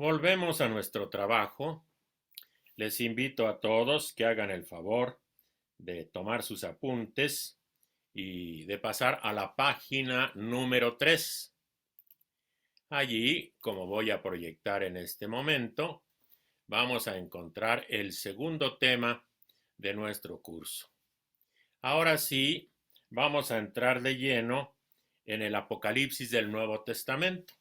Volvemos a nuestro trabajo. Les invito a todos que hagan el favor de tomar sus apuntes y de pasar a la página número 3. Allí, como voy a proyectar en este momento, vamos a encontrar el segundo tema de nuestro curso. Ahora sí, vamos a entrar de lleno en el Apocalipsis del Nuevo Testamento,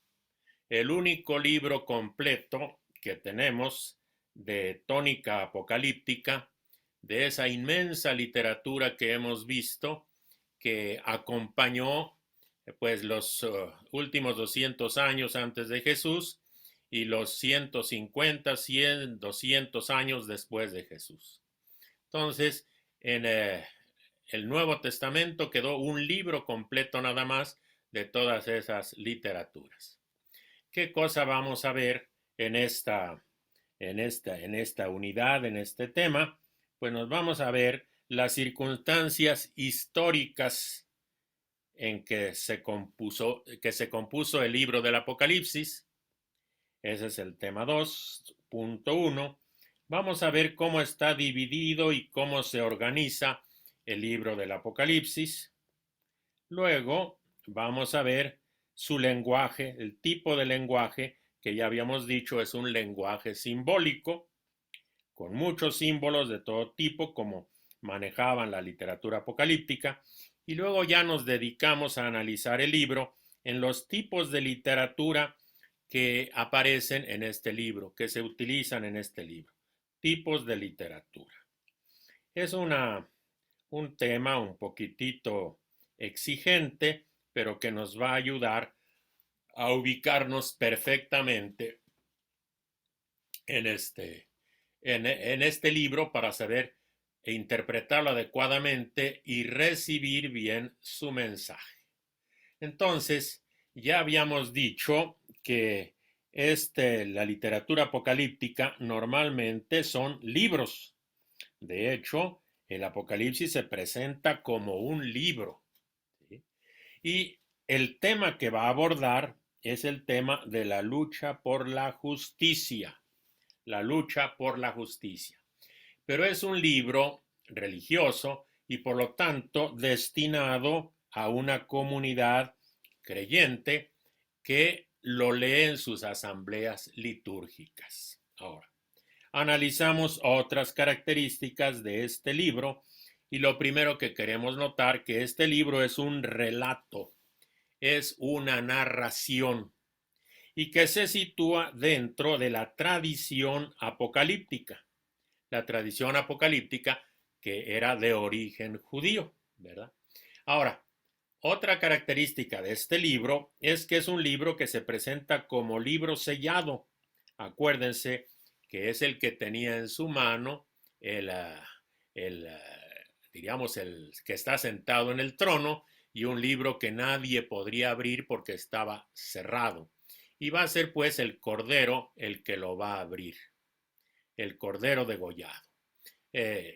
el único libro completo que tenemos de tónica apocalíptica, de esa inmensa literatura que hemos visto que acompañó pues los últimos 200 años antes de Jesús y los 150, 100, 200 años después de Jesús. Entonces, en el Nuevo Testamento quedó un libro completo nada más de todas esas literaturas. ¿Qué cosa vamos a ver en esta unidad, en este tema? Pues nos vamos a ver las circunstancias históricas en que se compuso el libro del Apocalipsis. Ese es el tema 2.1. Vamos a ver cómo está dividido y cómo se organiza el libro del Apocalipsis. Luego vamos a ver su lenguaje, el tipo de lenguaje que ya habíamos dicho es un lenguaje simbólico, con muchos símbolos de todo tipo, como manejaban la literatura apocalíptica, y luego ya nos dedicamos a analizar el libro en los tipos de literatura que aparecen en este libro, que se utilizan en este libro. Tipos de literatura. Es un tema un poquitito exigente, pero que nos va a ayudar a ubicarnos perfectamente en este libro para saber interpretarlo adecuadamente y recibir bien su mensaje. Entonces, ya habíamos dicho que la literatura apocalíptica normalmente son libros. De hecho, el Apocalipsis se presenta como un libro, ¿sí? Y el tema que va a abordar es el tema de la lucha por la justicia. La lucha por la justicia. Pero es un libro religioso y por lo tanto destinado a una comunidad creyente que lo lee en sus asambleas litúrgicas. Ahora, analizamos otras características de este libro y lo primero que queremos notar que este libro es un relato, es una narración y que se sitúa dentro de la tradición apocalíptica. La tradición apocalíptica que era de origen judío, ¿verdad? Ahora, otra característica de este libro es que es un libro que se presenta como libro sellado. Acuérdense que es el que tenía en su mano diríamos, el que está sentado en el trono y un libro que nadie podría abrir porque estaba cerrado. Y va a ser pues el Cordero el que lo va a abrir, el Cordero degollado.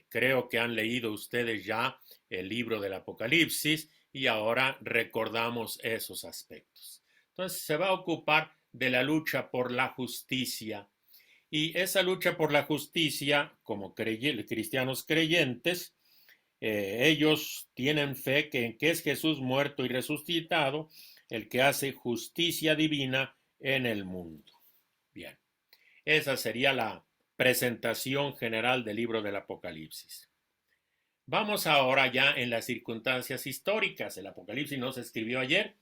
Creo que han leído ustedes ya el libro del Apocalipsis y ahora recordamos esos aspectos. Entonces se va a ocupar de la lucha por la justicia y esa lucha por la justicia, como cristianos creyentes, ellos tienen fe que es Jesús muerto y resucitado el que hace justicia divina en el mundo. Bien, esa sería la presentación general del libro del Apocalipsis. Vamos ahora ya en las circunstancias históricas. El Apocalipsis no se escribió ayer,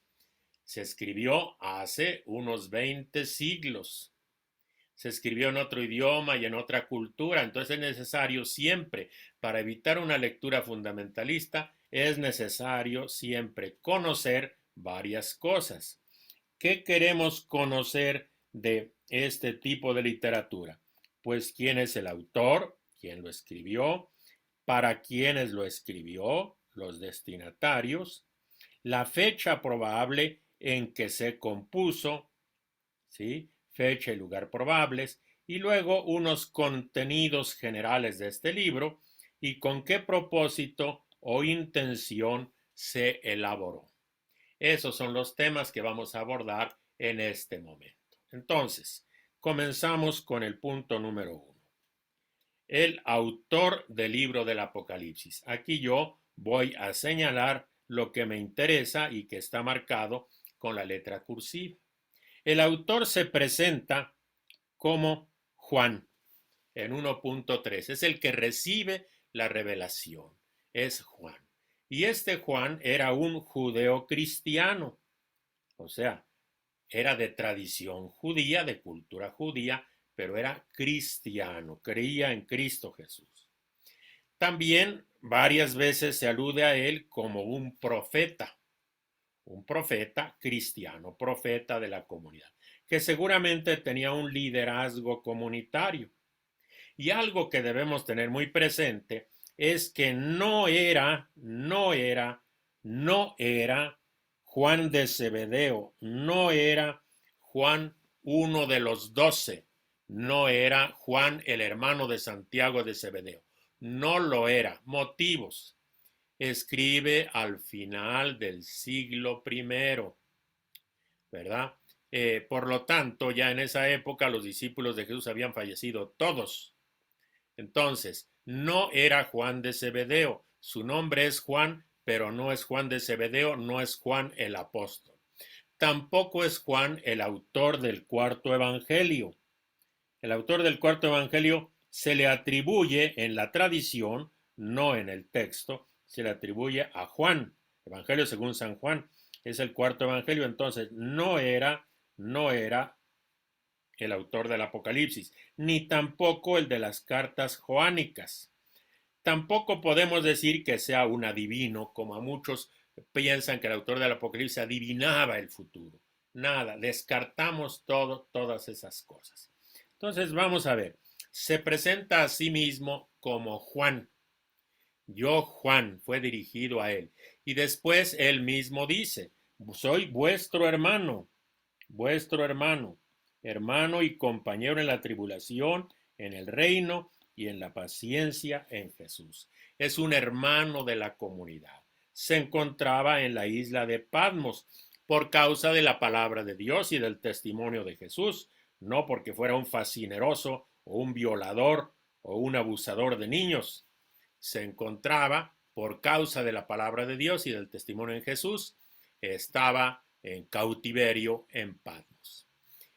se escribió hace unos 20 siglos. Se escribió en otro idioma y en otra cultura, entonces es necesario siempre, para evitar una lectura fundamentalista, es necesario siempre conocer varias cosas. ¿Qué queremos conocer de este tipo de literatura? Pues quién es el autor, quién lo escribió, para quiénes lo escribió, los destinatarios, la fecha probable en que se compuso, ¿sí? Fecha y lugar probables, y luego unos contenidos generales de este libro y con qué propósito o intención se elaboró. Esos son los temas que vamos a abordar en este momento. Entonces, Comenzamos con el punto número 1. El autor del libro del Apocalipsis. Aquí yo voy a señalar lo que me interesa y que está marcado con la letra cursiva. El autor se presenta como Juan en 1.3. Es el que recibe la revelación. Es Juan. Y este Juan era un judeo cristiano. O sea, era de tradición judía, de cultura judía, pero era cristiano, creía en Cristo Jesús. También varias veces se alude a él como un profeta cristiano, profeta de la comunidad, que seguramente tenía un liderazgo comunitario. Y algo que debemos tener muy presente es que no era Juan de Zebedeo, no era Juan uno de los 12, no era Juan el hermano de Santiago de Zebedeo, no lo era. Motivos: escribe al final del siglo I, ¿verdad? Por lo tanto, ya en esa época los discípulos de Jesús habían fallecido todos. Entonces, no era Juan de Zebedeo. Su nombre es Juan, pero no es Juan de Zebedeo, no es Juan el apóstol. Tampoco es Juan el autor del cuarto evangelio. El autor del cuarto evangelio se le atribuye en la tradición, no en el texto, se le atribuye a Juan. Evangelio según San Juan es el cuarto evangelio. Entonces, no era el autor del Apocalipsis, ni tampoco el de las cartas joánicas. Tampoco podemos decir que sea un adivino, como a muchos piensan que el autor del Apocalipsis adivinaba el futuro. Nada, descartamos todas esas cosas. Entonces vamos a ver, se presenta a sí mismo como Juan. Yo, Juan, fue dirigido a él. Y después él mismo dice, soy vuestro hermano hermano y compañero en la tribulación, en el reino y en la paciencia en Jesús. Es un hermano de la comunidad. Se encontraba en la isla de Patmos por causa de la palabra de Dios y del testimonio de Jesús, no porque fuera un fascineroso o un violador o un abusador de niños. Se encontraba por causa de la palabra de Dios y del testimonio en Jesús. Estaba en cautiverio en Patmos.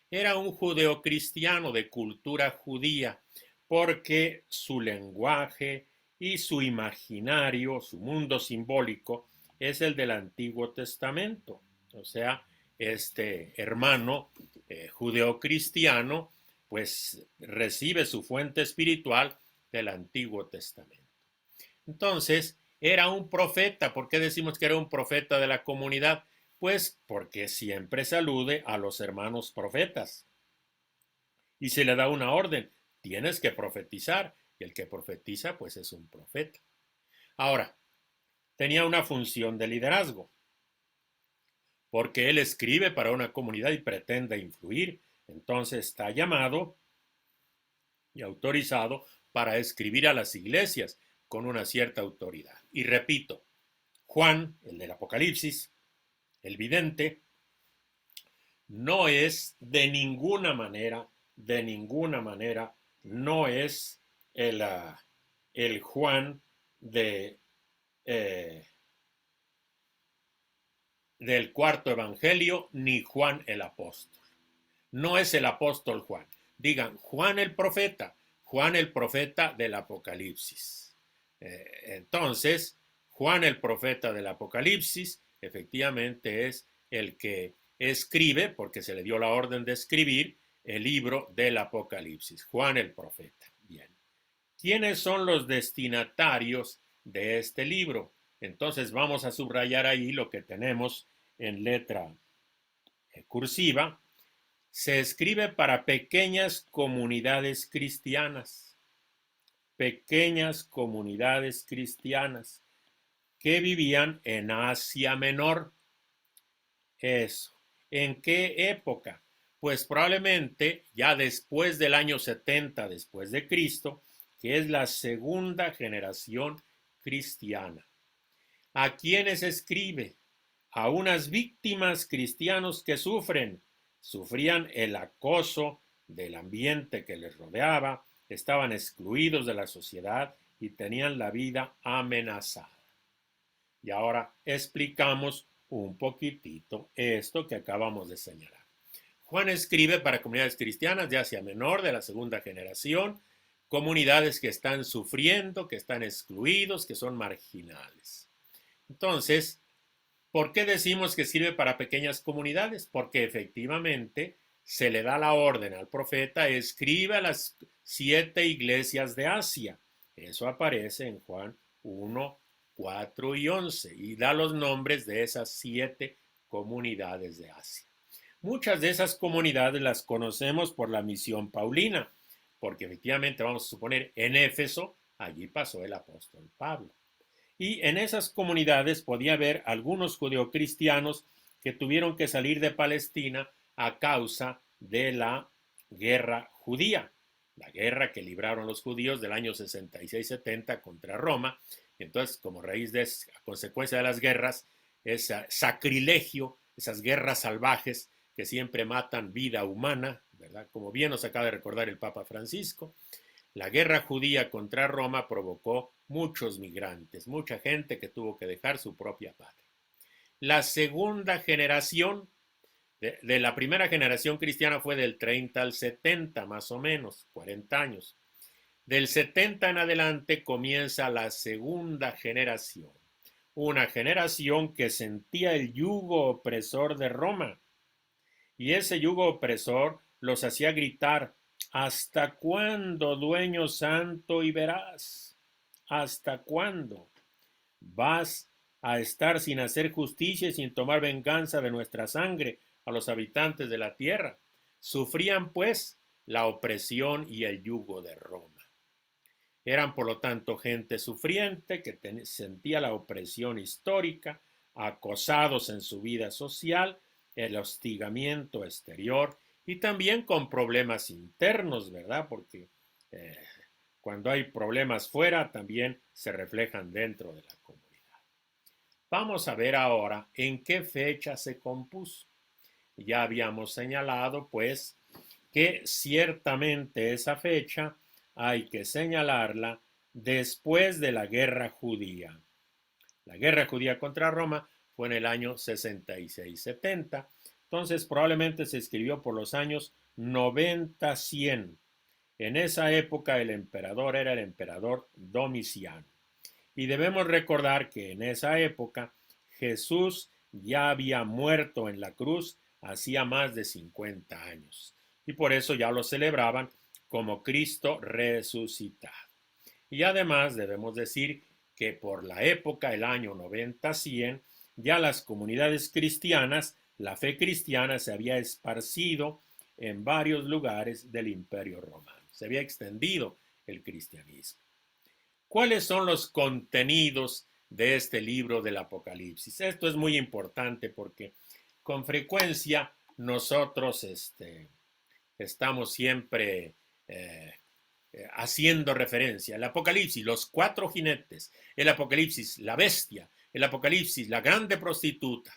Era un judeo cristiano de cultura judía, porque su lenguaje y su imaginario, su mundo simbólico, es el del Antiguo Testamento. O sea, este hermano judeo cristiano, pues recibe su fuente espiritual del Antiguo Testamento. Entonces, era un profeta. ¿Por qué decimos que era un profeta de la comunidad? Pues porque siempre se alude a los hermanos profetas. Y se le da una orden, tienes que profetizar. Y el que profetiza, pues es un profeta. Ahora, tenía una función de liderazgo, porque él escribe para una comunidad y pretende influir. Entonces está llamado y autorizado para escribir a las iglesias con una cierta autoridad. Y repito, Juan, el del Apocalipsis, el vidente, no es de ninguna manera, no es el Juan del cuarto evangelio, ni Juan el apóstol. No es el apóstol Juan. Digan, Juan el profeta del Apocalipsis. Entonces, Juan el profeta del Apocalipsis efectivamente es el que escribe, porque se le dio la orden de escribir, el libro del Apocalipsis. Juan el profeta. Bien. ¿Quiénes son los destinatarios de este libro? Entonces vamos a subrayar ahí lo que tenemos en letra cursiva. Se escribe para pequeñas comunidades cristianas. Pequeñas comunidades cristianas que vivían en Asia Menor. Eso. ¿En qué época? Pues probablemente ya después del año 70 después de Cristo, que es la segunda generación cristiana. ¿A quiénes escribe? A unas víctimas cristianos que sufrían el acoso del ambiente que les rodeaba, estaban excluidos de la sociedad y tenían la vida amenazada. Y ahora explicamos un poquitito esto que acabamos de señalar. Juan escribe para comunidades cristianas de Asia Menor, de la segunda generación, comunidades que están sufriendo, que están excluidos, que son marginales. Entonces, ¿por qué decimos que sirve para pequeñas comunidades? Porque efectivamente se le da la orden al profeta, escribe a las 7 iglesias de Asia. Eso aparece en Juan 1, 4 y 11 y da los nombres de esas 7 comunidades de Asia. Muchas de esas comunidades las conocemos por la misión paulina, porque efectivamente vamos a suponer en Éfeso, allí pasó el apóstol Pablo. Y en esas comunidades podía haber algunos judeocristianos que tuvieron que salir de Palestina a causa de la guerra judía, la guerra que libraron los judíos del año 66-70 contra Roma. Entonces, como raíz de a consecuencia de las guerras, ese sacrilegio, esas guerras salvajes que siempre matan vida humana, ¿verdad? Como bien nos acaba de recordar el Papa Francisco, la guerra judía contra Roma provocó muchos migrantes, mucha gente que tuvo que dejar su propia patria. La segunda generación, de la primera generación cristiana fue del 30 al 70, más o menos, 40 años. Del 70 en adelante comienza la segunda generación, una generación que sentía el yugo opresor de Roma. Y ese yugo opresor los hacía gritar: ¿hasta cuándo, dueño santo y veraz? ¿Hasta cuándo vas a estar sin hacer justicia y sin tomar venganza de nuestra sangre a los habitantes de la tierra? Sufrían, pues, la opresión y el yugo de Roma. Eran, por lo tanto, gente sufriente que sentía la opresión histórica, acosados en su vida social, el hostigamiento exterior y también con problemas internos, ¿verdad? Porque cuando hay problemas fuera, también se reflejan dentro de la comunidad. Vamos a ver ahora en qué fecha se compuso. Ya habíamos señalado, pues, que ciertamente esa fecha hay que señalarla después de la guerra judía. La guerra judía contra Roma fue en el año 66-70, entonces probablemente se escribió por los años 90-100. En esa época el emperador era el emperador Domiciano. Y debemos recordar que en esa época Jesús ya había muerto en la cruz hacía más de 50 años. Y por eso ya lo celebraban como Cristo resucitado. Y además debemos decir que por la época, el año 90-100, ya las comunidades cristianas, la fe cristiana se había esparcido en varios lugares del Imperio Romano. Se había extendido el cristianismo. ¿Cuáles son los contenidos de este libro del Apocalipsis? Esto es muy importante porque con frecuencia nosotros estamos siempre haciendo referencia. El Apocalipsis, los 4 jinetes, el Apocalipsis, la bestia, el Apocalipsis, la grande prostituta.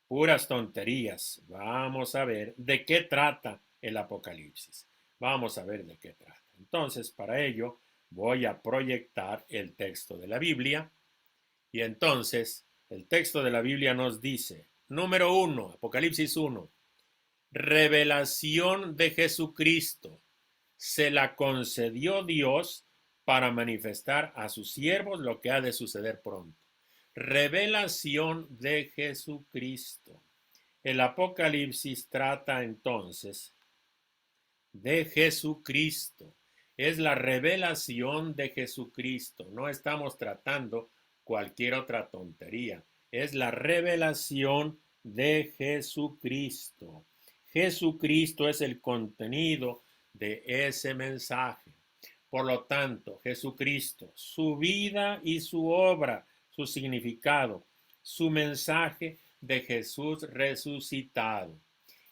Puras tonterías. Vamos a ver de qué trata el Apocalipsis. Vamos a ver de qué trata. Entonces, para ello, voy a proyectar el texto de la Biblia. Y entonces, el texto de la Biblia nos dice, número 1, Apocalipsis 1, revelación de Jesucristo. Se la concedió Dios para manifestar a sus siervos lo que ha de suceder pronto. Revelación de Jesucristo. El Apocalipsis trata entonces de Jesucristo. Es la revelación de Jesucristo. No estamos tratando cualquier otra tontería. Es la revelación de Jesucristo. Jesucristo es el contenido de ese mensaje. Por lo tanto, Jesucristo, su vida y su obra, su significado, su mensaje de Jesús resucitado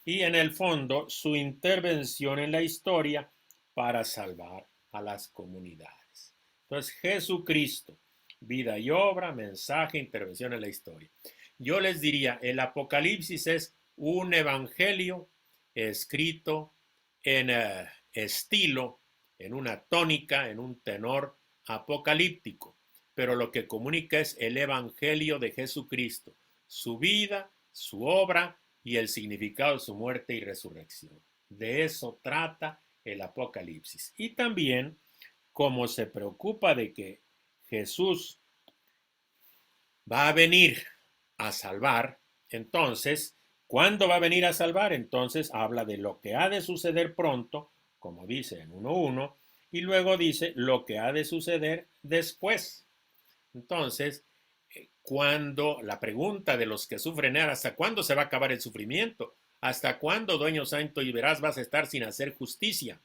y en el fondo su intervención en la historia para salvar a las comunidades. Entonces, Jesucristo, vida y obra, mensaje, intervención en la historia. Yo les diría, el Apocalipsis es un evangelio escrito en estilo, en una tónica, en un tenor apocalíptico, pero lo que comunica es el Evangelio de Jesucristo, su vida, su obra y el significado de su muerte y resurrección. De eso trata el Apocalipsis. Y también, como se preocupa de que Jesús va a venir a salvar, entonces, ¿cuándo va a venir a salvar? Entonces habla de lo que ha de suceder pronto, como dice en 1.1, y luego dice lo que ha de suceder después. Entonces, cuando la pregunta de los que sufren era ¿hasta cuándo se va a acabar el sufrimiento? ¿Hasta cuándo, dueño santo y veraz, vas a estar sin hacer justicia?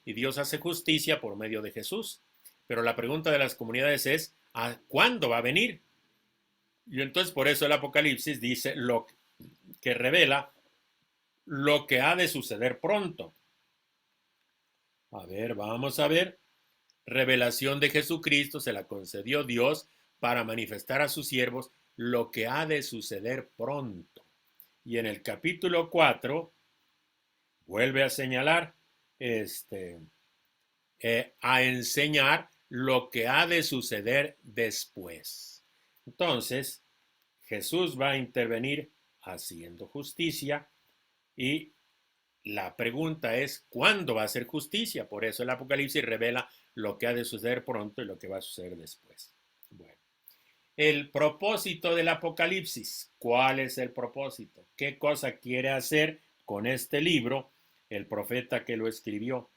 Y Dios hace justicia por medio de Jesús. Pero la pregunta de las comunidades es ¿a cuándo va a venir? Y entonces por eso el Apocalipsis dice lo que revela lo que ha de suceder pronto. A ver, vamos a ver. Revelación de Jesucristo se la concedió Dios para manifestar a sus siervos lo que ha de suceder pronto. Y en el capítulo 4 vuelve a señalar, a enseñar lo que ha de suceder después. Entonces, Jesús va a intervenir haciendo justicia y la pregunta es ¿cuándo va a ser justicia? Por eso el Apocalipsis revela lo que ha de suceder pronto y lo que va a suceder después. Bueno, el propósito del Apocalipsis. ¿Cuál es el propósito? ¿Qué cosa quiere hacer con este libro el profeta que lo escribió?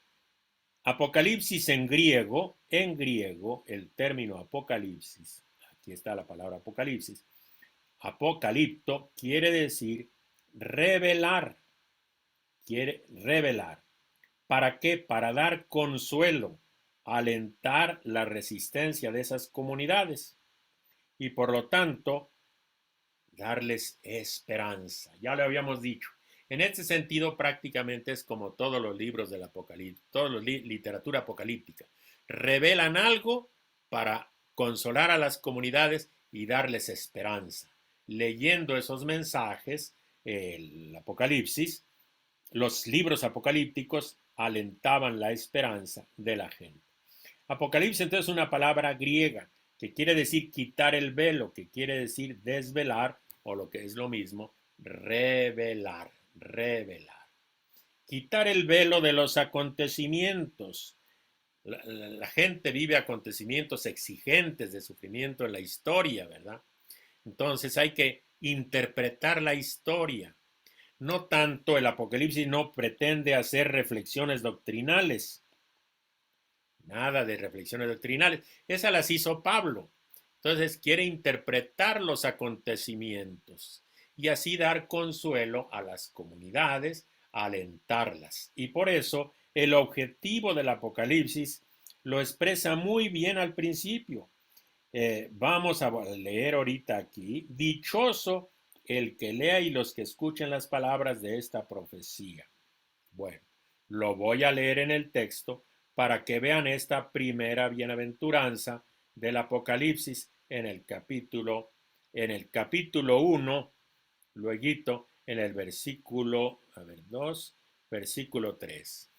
Apocalipsis en griego, el término apocalipsis, aquí está la palabra apocalipsis, apocalipto quiere decir revelar, quiere revelar. ¿Para qué? Para dar consuelo, alentar la resistencia de esas comunidades y por lo tanto darles esperanza. Ya lo habíamos dicho. En este sentido, prácticamente es como todos los libros del Apocalipsis, toda la literatura apocalíptica. Revelan algo para consolar a las comunidades y darles esperanza. Leyendo esos mensajes, el Apocalipsis, los libros apocalípticos alentaban la esperanza de la gente. Apocalipsis entonces es una palabra griega que quiere decir quitar el velo, que quiere decir desvelar o lo que es lo mismo, revelar, revelar. Quitar el velo de los acontecimientos. La gente vive acontecimientos exigentes de sufrimiento en la historia, ¿verdad? Entonces hay que interpretar la historia. No tanto el Apocalipsis no pretende hacer reflexiones doctrinales. Nada de reflexiones doctrinales. Esas las hizo Pablo. Entonces quiere interpretar los acontecimientos y así dar consuelo a las comunidades, alentarlas. Y por eso el objetivo del Apocalipsis lo expresa muy bien al principio. Vamos a leer ahorita aquí, dichoso el que lea y los que escuchen las palabras de esta profecía. Bueno, lo voy a leer en el texto para que vean esta primera bienaventuranza del Apocalipsis en el capítulo 1, luego en el versículo 2, versículo 3.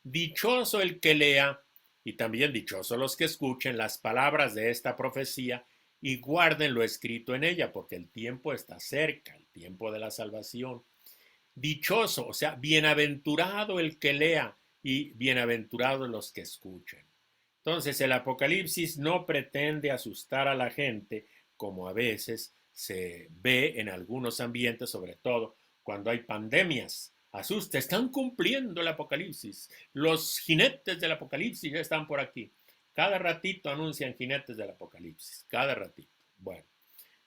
Dichoso el que lea y también dichosos los que escuchen las palabras de esta profecía y guarden lo escrito en ella, porque el tiempo está cerca, el tiempo de la salvación. Dichoso, o sea, bienaventurado el que lea y bienaventurados los que escuchen. Entonces, el Apocalipsis no pretende asustar a la gente como a veces se ve en algunos ambientes, sobre todo cuando hay pandemias. Asusta, están cumpliendo el Apocalipsis. Los jinetes del Apocalipsis ya están por aquí. Cada ratito anuncian jinetes del Apocalipsis, cada ratito. Bueno,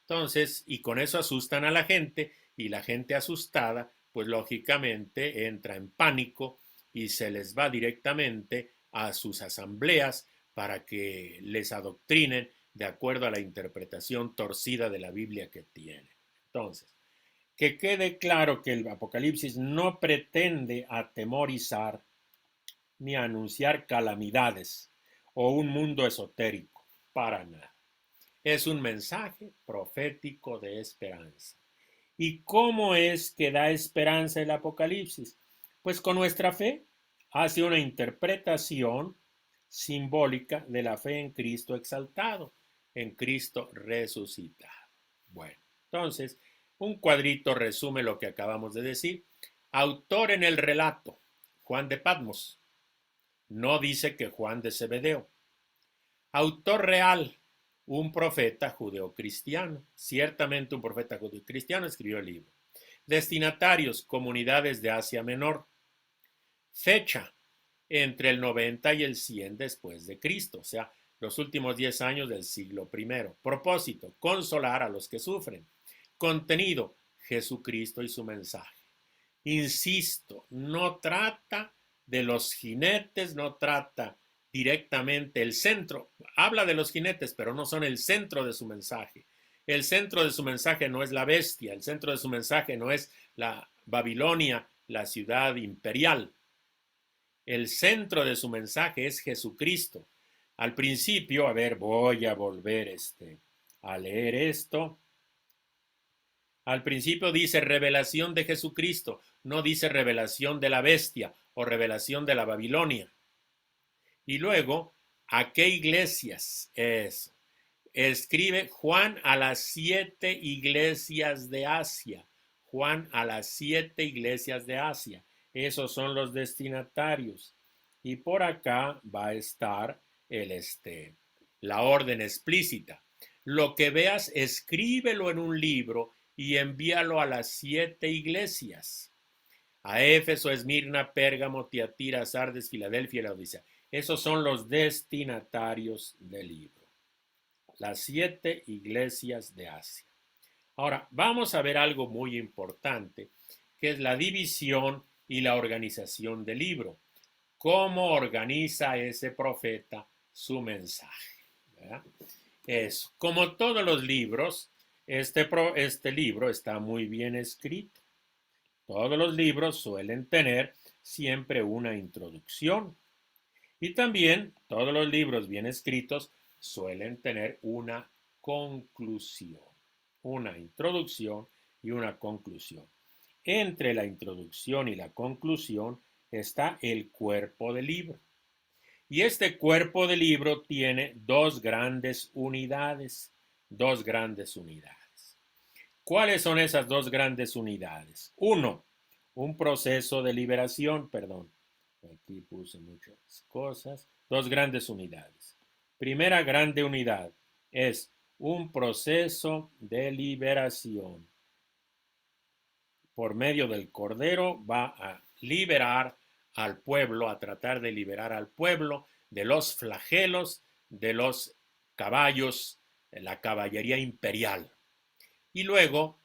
entonces, y con eso asustan a la gente y la gente asustada, pues lógicamente entra en pánico y se les va directamente a sus asambleas para que les adoctrinen de acuerdo a la interpretación torcida de la Biblia que tienen. Entonces, que quede claro que el Apocalipsis no pretende atemorizar ni anunciar calamidades o un mundo esotérico, para nada. Es un mensaje profético de esperanza. ¿Y cómo es que da esperanza el Apocalipsis? Pues con nuestra fe hace una interpretación simbólica de la fe en Cristo exaltado, en Cristo resucitado. Bueno, entonces, un cuadrito resume lo que acabamos de decir. Autor en el relato, Juan de Patmos. No dice que Juan de Zebedeo. Autor real, un profeta judeocristiano. Ciertamente un profeta judeocristiano escribió el libro. Destinatarios, comunidades de Asia Menor. Fecha, entre el 90 y el 100 después de Cristo, o sea, los últimos 10 años del siglo I. Propósito, consolar a los que sufren. Contenido, Jesucristo y su mensaje. Insisto, no trata de los jinetes, no trata directamente el centro. Habla de los jinetes, pero no son el centro de su mensaje. El centro de su mensaje no es la bestia, el centro de su mensaje no es la Babilonia, la ciudad imperial. El centro de su mensaje es Jesucristo. Al principio, a ver, voy a volver a leer esto. Al principio dice revelación de Jesucristo, no dice revelación de la bestia o revelación de la Babilonia. Y luego, ¿a qué iglesias es? Escribe Juan a las 7 iglesias de Asia. Juan a las 7 iglesias de Asia. Esos son los destinatarios. Y por acá va a estar la orden explícita. Lo que veas, escríbelo en un libro y envíalo a las 7 iglesias. A Éfeso, Esmirna, Pérgamo, Tiatira, Sardes, Filadelfia y Laodicea. Esos son los destinatarios del libro. Las 7 iglesias de Asia. Ahora, vamos a ver algo muy importante, que es la división y la organización del libro. ¿Cómo organiza ese profeta su mensaje? ¿Verdad? Eso. Como todos los libros, este libro está muy bien escrito. Todos los libros suelen tener siempre una introducción. Y también todos los libros bien escritos suelen tener una conclusión. Una introducción y una conclusión. Entre la introducción y la conclusión está el cuerpo del libro. Y este cuerpo del libro tiene dos grandes unidades. Dos grandes unidades. ¿Cuáles son esas dos grandes unidades? Uno, un proceso de liberación, perdón. Aquí puse muchas cosas. Dos grandes unidades. Primera grande unidad es un proceso de liberación. Por medio del Cordero va a liberar al pueblo, a tratar de liberar al pueblo de los flagelos, de los caballos, de la caballería imperial. Y luego,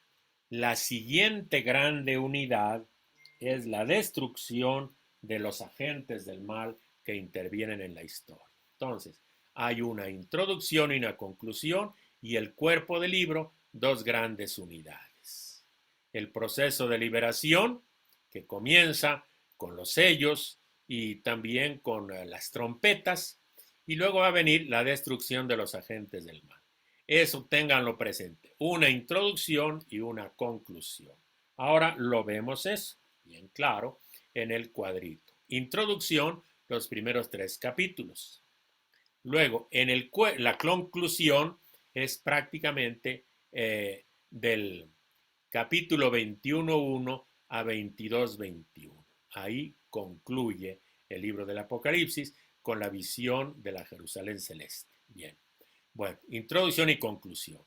la siguiente grande unidad es la destrucción de los agentes del mal que intervienen en la historia. Entonces, hay una introducción y una conclusión y el cuerpo del libro, dos grandes unidades. El proceso de liberación, que comienza con los sellos y también con las trompetas, y luego va a venir la destrucción de los agentes del mal. Eso ténganlo presente, una introducción y una conclusión. Ahora lo vemos eso, bien claro, en el cuadrito. Introducción, los primeros 3 capítulos. Luego, la conclusión es prácticamente del capítulo 21.1 a 22.21. Ahí concluye el libro del Apocalipsis con la visión de la Jerusalén celeste. Bien. Bueno, introducción y conclusión.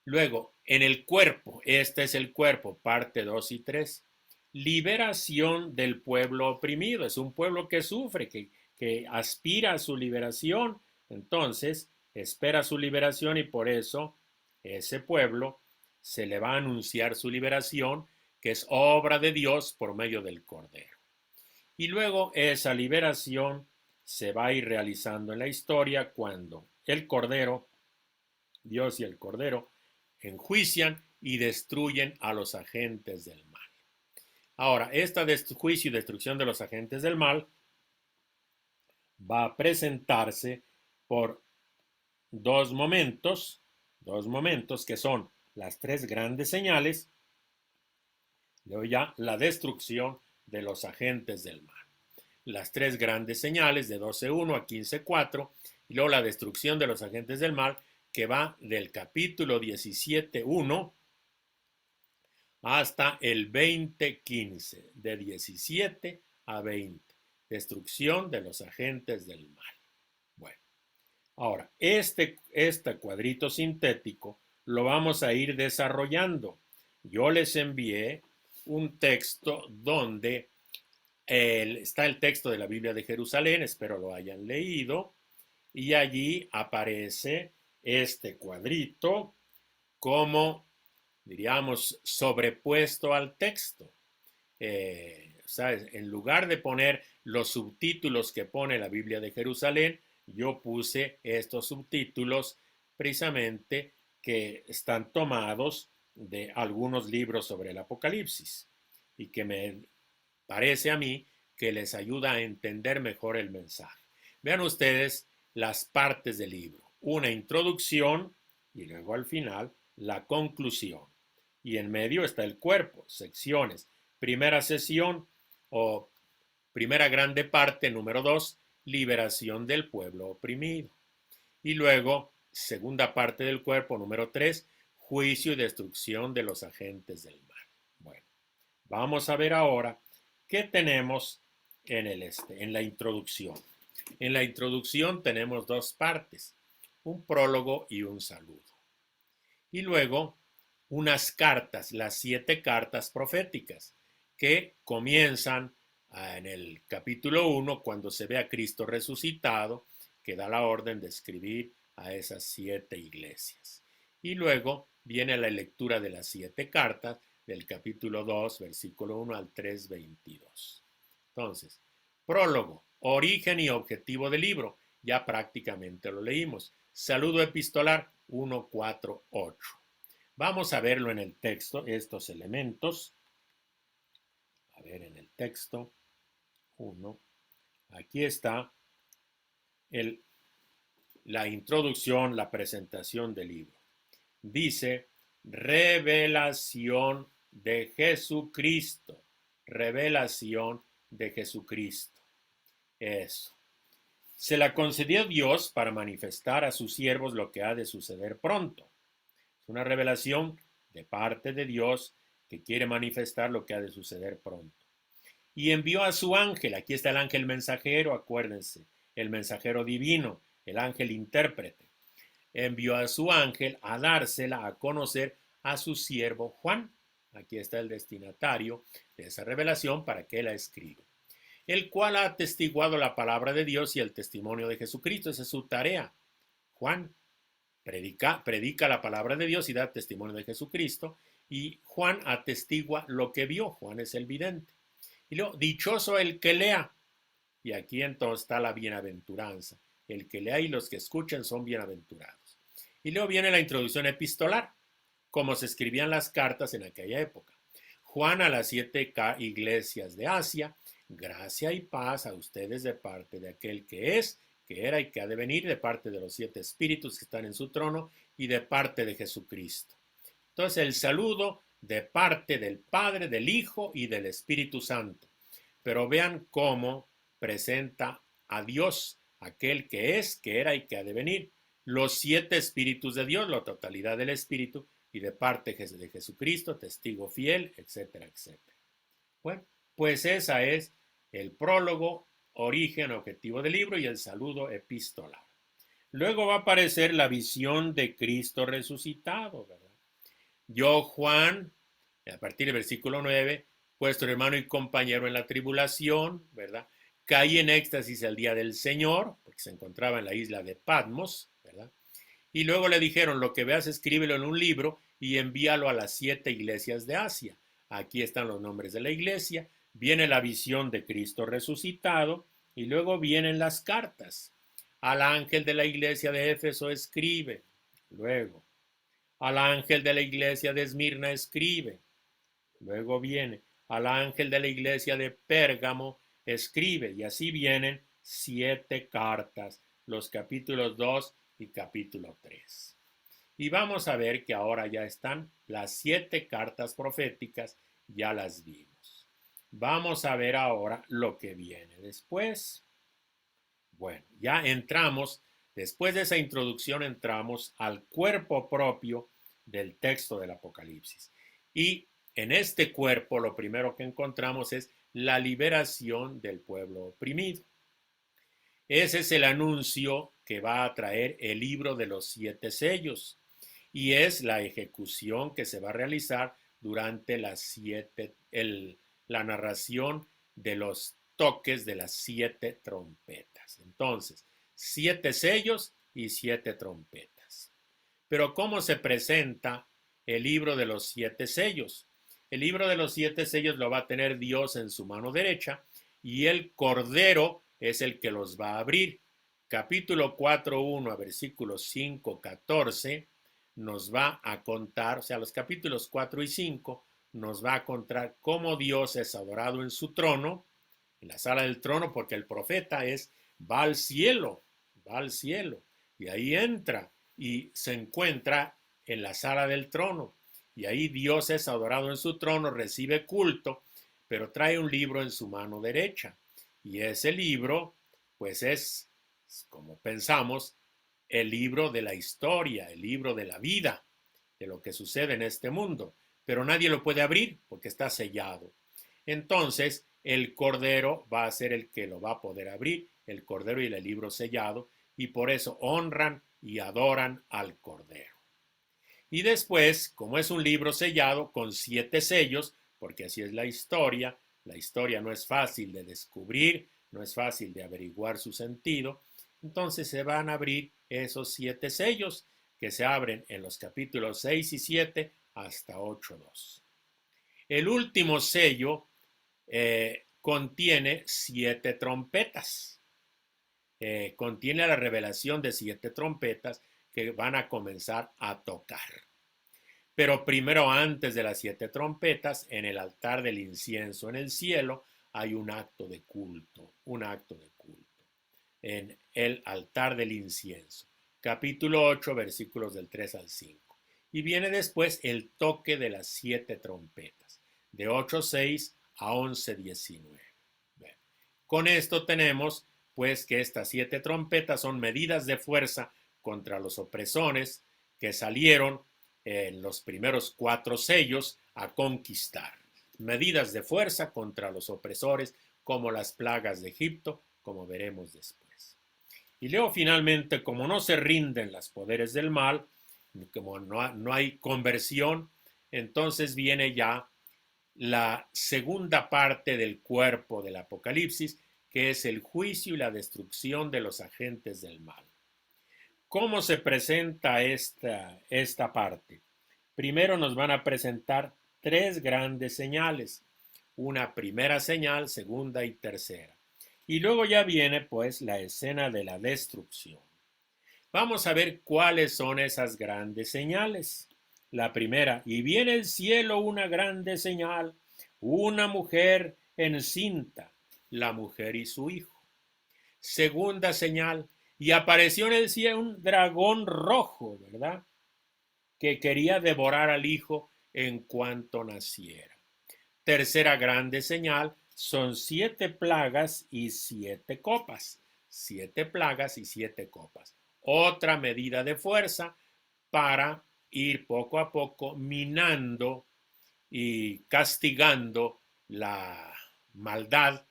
Luego, en el cuerpo, este es el cuerpo, parte 2 y 3. Liberación del pueblo oprimido. Es un pueblo que sufre, que aspira a su liberación. Entonces, espera su liberación y por eso ese pueblo se le va a anunciar su liberación, que es obra de Dios por medio del Cordero. Y luego esa liberación se va a ir realizando en la historia cuando el Cordero, Dios y el Cordero, enjuician y destruyen a los agentes del mal. Ahora, esta juicio y destrucción de los agentes del mal va a presentarse por dos momentos que son las 3 grandes señales Luego ya la destrucción de los agentes del mal. Las tres grandes señales de 12.1 a 15.4 y luego la destrucción de los agentes del mal que va del capítulo 17.1 hasta el 20.15, de 17 a 20. Destrucción de los agentes del mal. Bueno, ahora, este cuadrito sintético lo vamos a ir desarrollando. Yo les envié un texto donde está el texto de la Biblia de Jerusalén, espero lo hayan leído, y allí aparece este cuadrito como, diríamos, sobrepuesto al texto. ¿Sabes? En lugar de poner los subtítulos que pone la Biblia de Jerusalén, yo puse estos subtítulos precisamente que están tomados de algunos libros sobre el Apocalipsis y que me parece a mí que les ayuda a entender mejor el mensaje. Vean ustedes las partes del libro. Una introducción y luego al final la conclusión. Y en medio está el cuerpo, secciones. Primera sesión o primera grande parte, número 2, liberación del pueblo oprimido. Y luego, segunda parte del cuerpo, número 3, juicio y destrucción de los agentes del mal. Bueno, vamos a ver ahora qué tenemos en la introducción. En la introducción tenemos dos partes, un prólogo y un saludo. Y luego unas cartas, las 7 cartas proféticas, que comienzan en el capítulo 1 cuando se ve a Cristo resucitado, que da la orden de escribir a esas 7 iglesias. Y luego viene la lectura de las 7 cartas del capítulo 2, versículo 1 al 3, 22. Entonces, prólogo, origen y objetivo del libro, ya prácticamente lo leímos. Saludo epistolar 1, 4, 8. Vamos a verlo en el texto, estos elementos. A ver, en el texto 1. Aquí está la introducción, la presentación del libro. Dice, revelación de Jesucristo. Revelación de Jesucristo. Eso. Se la concedió Dios para manifestar a sus siervos lo que ha de suceder pronto. Es una revelación de parte de Dios que quiere manifestar lo que ha de suceder pronto. Y envió a su ángel, aquí está el ángel mensajero, acuérdense, el mensajero divino, el ángel intérprete. Envió a su ángel a dársela a conocer a su siervo Juan. Aquí está el destinatario de esa revelación para que la escriba. El cual ha atestiguado la palabra de Dios y el testimonio de Jesucristo. Esa es su tarea. Juan predica la palabra de Dios y da testimonio de Jesucristo. Y Juan atestigua lo que vio. Juan es el vidente. Y luego, dichoso el que lea. Y aquí entonces está la bienaventuranza. El que lea y los que escuchen son bienaventurados. Y luego viene la introducción epistolar, como se escribían las cartas en aquella época. Juan a las 7 iglesias de Asia, gracia y paz a ustedes de parte de aquel que es, que era y que ha de venir, de parte de los 7 espíritus que están en su trono y de parte de Jesucristo. Entonces el saludo de parte del Padre, del Hijo y del Espíritu Santo. Pero vean cómo presenta a Dios, aquel que es, que era y que ha de venir. Los 7 espíritus de Dios, la totalidad del Espíritu, y de parte de Jesucristo, testigo fiel, etcétera, etcétera. Bueno, pues esa es el prólogo, origen, objetivo del libro y el saludo epistolar. Luego va a aparecer la visión de Cristo resucitado, ¿verdad? Yo, Juan, a partir del versículo 9, vuestro hermano y compañero en la tribulación, ¿verdad? Caí en éxtasis el día del Señor, porque se encontraba en la isla de Patmos, ¿verdad? Y luego le dijeron, lo que veas, escríbelo en un libro y envíalo a las 7 iglesias de Asia. Aquí están los nombres de la iglesia, viene la visión de Cristo resucitado y luego vienen las cartas. Al ángel de la iglesia de Éfeso escribe, luego. Al ángel de la iglesia de Esmirna escribe. Luego viene, al ángel de la iglesia de Pérgamo escribe. Y así vienen 7 cartas, los capítulos 2 y capítulo 3. Y vamos a ver que ahora ya están las 7 cartas proféticas ya las vimos. Vamos a ver ahora lo que viene después. Bueno, ya entramos, después de esa introducción entramos al cuerpo propio del texto del Apocalipsis. Y en este cuerpo lo primero que encontramos es la liberación del pueblo oprimido. Ese es el anuncio que va a traer el libro de los 7 sellos y es la ejecución que se va a realizar durante la narración de los toques de las 7 trompetas. Entonces, 7 sellos y 7 trompetas. Pero ¿cómo se presenta el libro de los 7 sellos? El libro de los 7 sellos lo va a tener Dios en su mano derecha y el Cordero es el que los va a abrir. Capítulo 4:1 a versículos 5:14 nos va a contar, o sea, los capítulos 4 y 5 nos va a contar cómo Dios es adorado en su trono, en la sala del trono, porque el profeta va al cielo, y ahí entra y se encuentra en la sala del trono, y ahí Dios es adorado en su trono, recibe culto, pero trae un libro en su mano derecha, y ese libro, pues es, como pensamos, el libro de la historia, el libro de la vida, de lo que sucede en este mundo, pero nadie lo puede abrir porque está sellado. Entonces, el Cordero va a ser el que lo va a poder abrir, el Cordero y el libro sellado, y por eso honran y adoran al Cordero. Y después, como es un libro sellado con 7 sellos, porque así es la historia no es fácil de descubrir, no es fácil de averiguar su sentido, entonces se van a abrir esos 7 sellos que se abren en los capítulos 6 y 7 hasta 8:2. El último sello contiene 7 trompetas. Contiene la revelación de 7 trompetas que van a comenzar a tocar. Pero primero, antes de las 7 trompetas, en el altar del incienso en el cielo, hay un acto de culto, en el altar del incienso. Capítulo 8, versículos del 3 al 5. Y viene después el toque de las 7 trompetas, de 8:6 a 11:19. Bueno, con esto tenemos pues que estas 7 trompetas son medidas de fuerza contra los opresores que salieron en los primeros 4 sellos a conquistar. Medidas de fuerza contra los opresores como las plagas de Egipto, como veremos después. Y luego finalmente, como no se rinden los poderes del mal, como no hay conversión, entonces viene ya la segunda parte del cuerpo del Apocalipsis, que es el juicio y la destrucción de los agentes del mal. ¿Cómo se presenta esta parte? Primero nos van a presentar 3 grandes señales, una primera señal, segunda y tercera. Y luego ya viene pues la escena de la destrucción. Vamos a ver cuáles son esas grandes señales. La primera, y viene el cielo una grande señal, una mujer encinta, la mujer y su hijo. Segunda señal, y apareció en el cielo un dragón rojo, ¿verdad? Que quería devorar al hijo en cuanto naciera. Tercera grande señal, son 7 plagas y 7 copas. 7 plagas y 7 copas. Otra medida de fuerza para ir poco a poco minando y castigando la maldad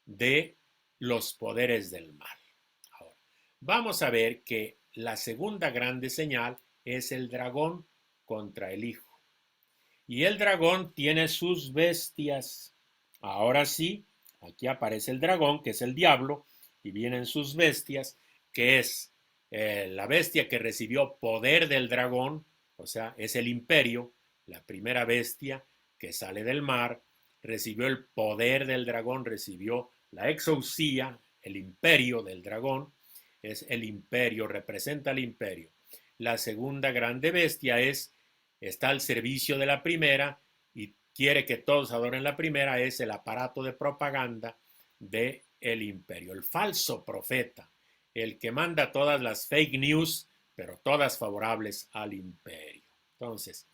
de los poderes del mal. Ahora, vamos a ver que la segunda grande señal es el dragón contra el hijo. Y el dragón tiene sus bestias. Ahora sí, aquí aparece el dragón, que es el diablo, y vienen sus bestias, que es la bestia que recibió poder del dragón, o sea, es el imperio, la primera bestia que sale del mar, recibió el poder del dragón, recibió la exousia, el imperio del dragón, es el imperio, representa el imperio. La segunda grande bestia está al servicio de la primera y quiere que todos adoren la primera, es el aparato de propaganda del imperio, el falso profeta, el que manda todas las fake news, pero todas favorables al imperio. Entonces,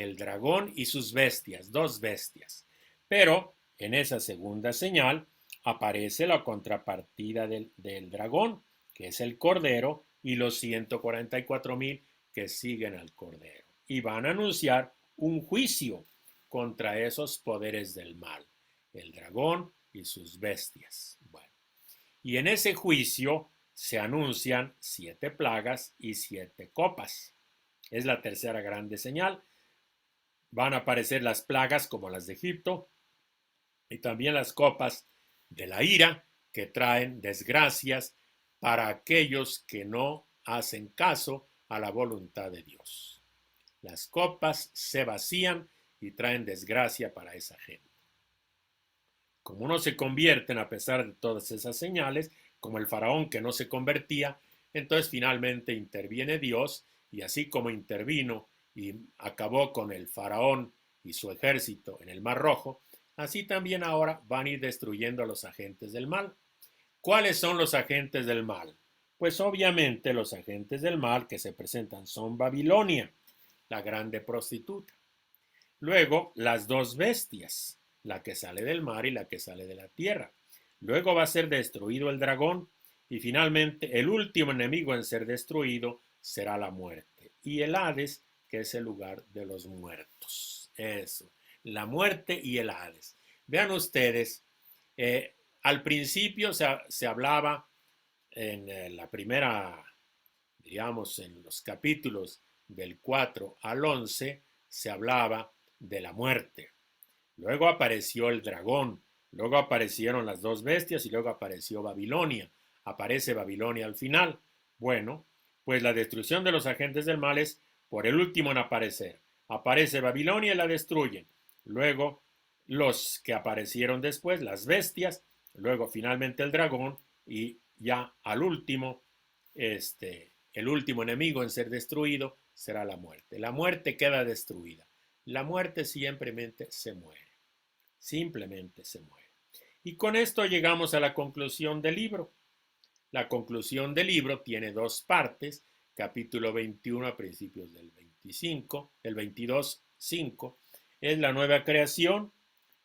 el dragón y sus bestias, dos bestias. Pero en esa segunda señal aparece la contrapartida del dragón, que es el cordero, y los 144,000 que siguen al cordero. Y van a anunciar un juicio contra esos poderes del mal, el dragón y sus bestias. Bueno, y en ese juicio se anuncian 7 plagas y 7 copas. Es la tercera grande señal. Van a aparecer las plagas como las de Egipto y también las copas de la ira que traen desgracias para aquellos que no hacen caso a la voluntad de Dios. Las copas se vacían y traen desgracia para esa gente. Como no se convierten a pesar de todas esas señales, como el faraón que no se convertía, entonces finalmente interviene Dios y así como intervino y acabó con el faraón y su ejército en el Mar Rojo, así también ahora van a ir destruyendo a los agentes del mal. ¿Cuáles son los agentes del mal? Pues obviamente los agentes del mal que se presentan son Babilonia, la grande prostituta. Luego las dos bestias, la que sale del mar y la que sale de la tierra. Luego va a ser destruido el dragón y finalmente el último enemigo en ser destruido será la muerte. Y el Hades, que es el lugar de los muertos. Eso, la muerte y el Hades. Vean ustedes, al principio se hablaba en la primera, digamos, en los capítulos del 4 al 11, se hablaba de la muerte. Luego apareció el dragón, luego aparecieron las dos bestias y luego apareció Babilonia. Aparece Babilonia al final. Bueno, pues la destrucción de los agentes del mal es por el último en aparecer. Aparece Babilonia y la destruyen. Luego los que aparecieron después, las bestias, luego finalmente el dragón y ya al último, el último enemigo en ser destruido será la muerte. La muerte queda destruida. La muerte simplemente se muere. Simplemente se muere. Y con esto llegamos a la conclusión del libro. La conclusión del libro tiene dos partes, capítulo 21 a principios del 25, el 22, 5, es la nueva creación.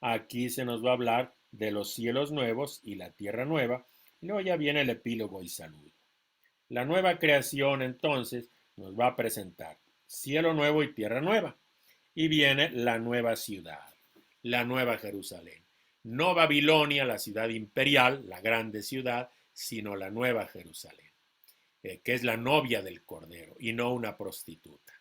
Aquí se nos va a hablar de los cielos nuevos y la tierra nueva. Y luego ya viene el epílogo y saludo. La nueva creación entonces nos va a presentar cielo nuevo y tierra nueva. Y viene la nueva ciudad, la nueva Jerusalén. No Babilonia, la ciudad imperial, la grande ciudad, sino la nueva Jerusalén, que es la novia del Cordero y no una prostituta.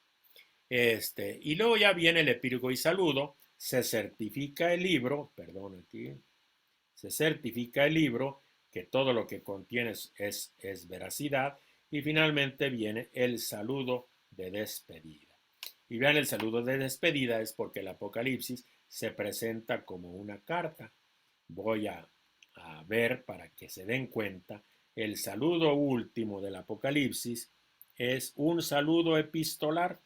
Y luego ya viene el epílogo y saludo, se certifica el libro, perdón aquí, se certifica el libro, que todo lo que contiene es veracidad, y finalmente viene el saludo de despedida. Y vean, el saludo de despedida es porque el Apocalipsis se presenta como una carta. Voy a ver para que se den cuenta, el saludo último del Apocalipsis es un saludo epistolar.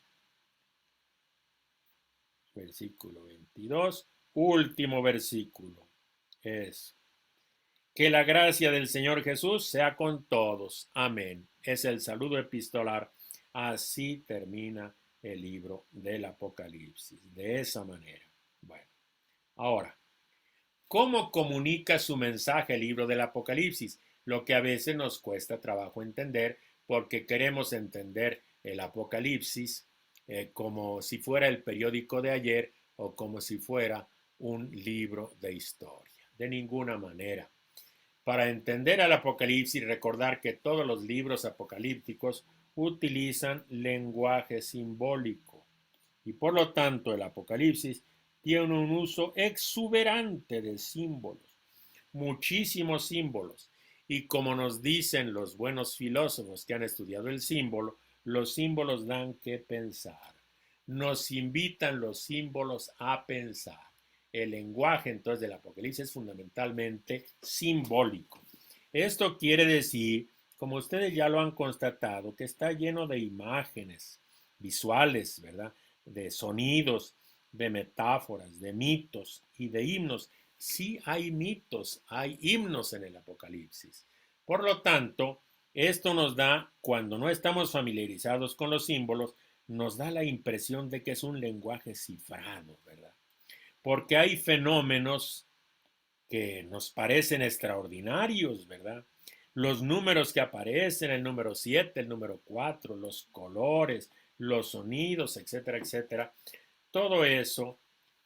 Versículo 22, último versículo. Es que la gracia del Señor Jesús sea con todos. Amén. Es el saludo epistolar. Así termina el libro del Apocalipsis. De esa manera. Bueno, ahora, ¿cómo comunica su mensaje el libro del Apocalipsis? Lo que a veces nos cuesta trabajo entender porque queremos entender el Apocalipsis como si fuera el periódico de ayer o como si fuera un libro de historia. De ninguna manera. Para entender al Apocalipsis, recordar que todos los libros apocalípticos utilizan lenguaje simbólico y por lo tanto el Apocalipsis tiene un uso exuberante de símbolos, muchísimos símbolos. Y como nos dicen los buenos filósofos que han estudiado el símbolo, los símbolos dan que pensar. Nos invitan los símbolos a pensar. El lenguaje entonces del Apocalipsis es fundamentalmente simbólico. Esto quiere decir, como ustedes ya lo han constatado, que está lleno de imágenes visuales, ¿verdad? De sonidos, de metáforas, de mitos y de himnos. Sí hay mitos, hay himnos en el Apocalipsis. Por lo tanto, esto nos da, cuando no estamos familiarizados con los símbolos, nos da la impresión de que es un lenguaje cifrado, ¿verdad? Porque hay fenómenos que nos parecen extraordinarios, ¿verdad? Los números que aparecen, el número 7, el número 4, los colores, los sonidos, etcétera, etcétera. Todo eso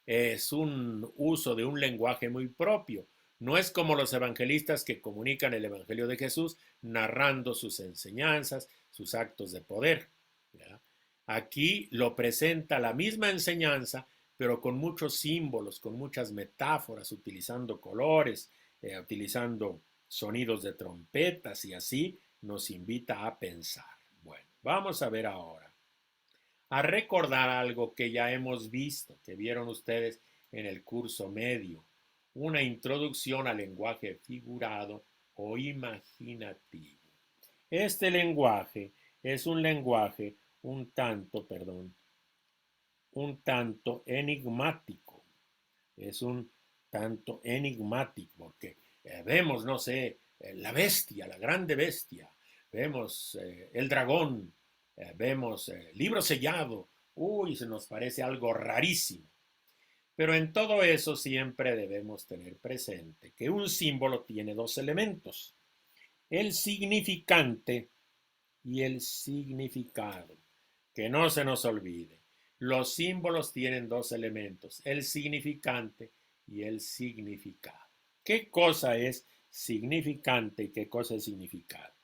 es un uso de un lenguaje muy propio. No es como los evangelistas que comunican el Evangelio de Jesús narrando sus enseñanzas, sus actos de poder, ¿verdad? Aquí lo presenta la misma enseñanza, pero con muchos símbolos, con muchas metáforas, utilizando colores, utilizando sonidos de trompetas y así nos invita a pensar. Bueno, vamos a ver ahora, a recordar algo que ya hemos visto, que vieron ustedes en el curso medio, una introducción al lenguaje figurado o imaginativo. Este lenguaje es un lenguaje un tanto enigmático. Es un tanto enigmático porque vemos, no sé, la bestia, la grande bestia, vemos el dragón, vemos libro sellado, uy, se nos parece algo rarísimo. Pero en todo eso siempre debemos tener presente que un símbolo tiene dos elementos, el significante y el significado. Que no se nos olvide. Los símbolos tienen dos elementos, el significante y el significado. ¿Qué cosa es significante y qué cosa es significado?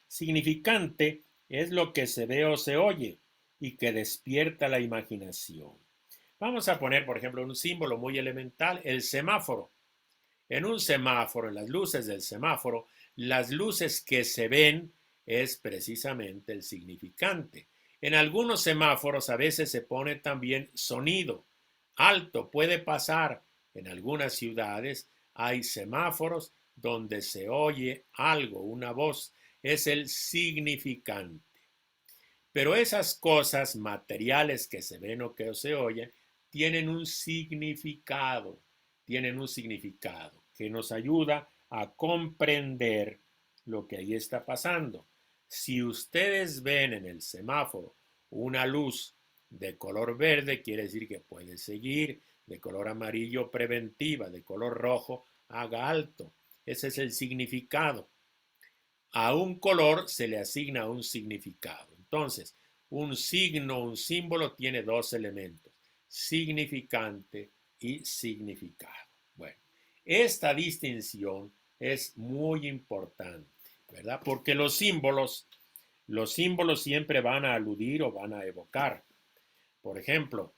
Significante es lo que se ve o se oye y que despierta la imaginación. Vamos a poner, por ejemplo, un símbolo muy elemental, el semáforo. En un semáforo, en las luces del semáforo, las luces que se ven es precisamente el significante. En algunos semáforos a veces se pone también sonido. Alto puede pasar. En algunas ciudades hay semáforos donde se oye algo, una voz. Es el significante. Pero esas cosas materiales que se ven o que se oyen tienen un significado que nos ayuda a comprender lo que ahí está pasando. Si ustedes ven en el semáforo una luz de color verde, quiere decir que puede seguir, de color amarillo preventiva, de color rojo, haga alto. Ese es el significado. A un color se le asigna un significado. Entonces, un signo, un símbolo tiene dos elementos, significante y significado. Bueno, esta distinción es muy importante, ¿verdad? Porque los símbolos siempre van a aludir o van a evocar. Por ejemplo,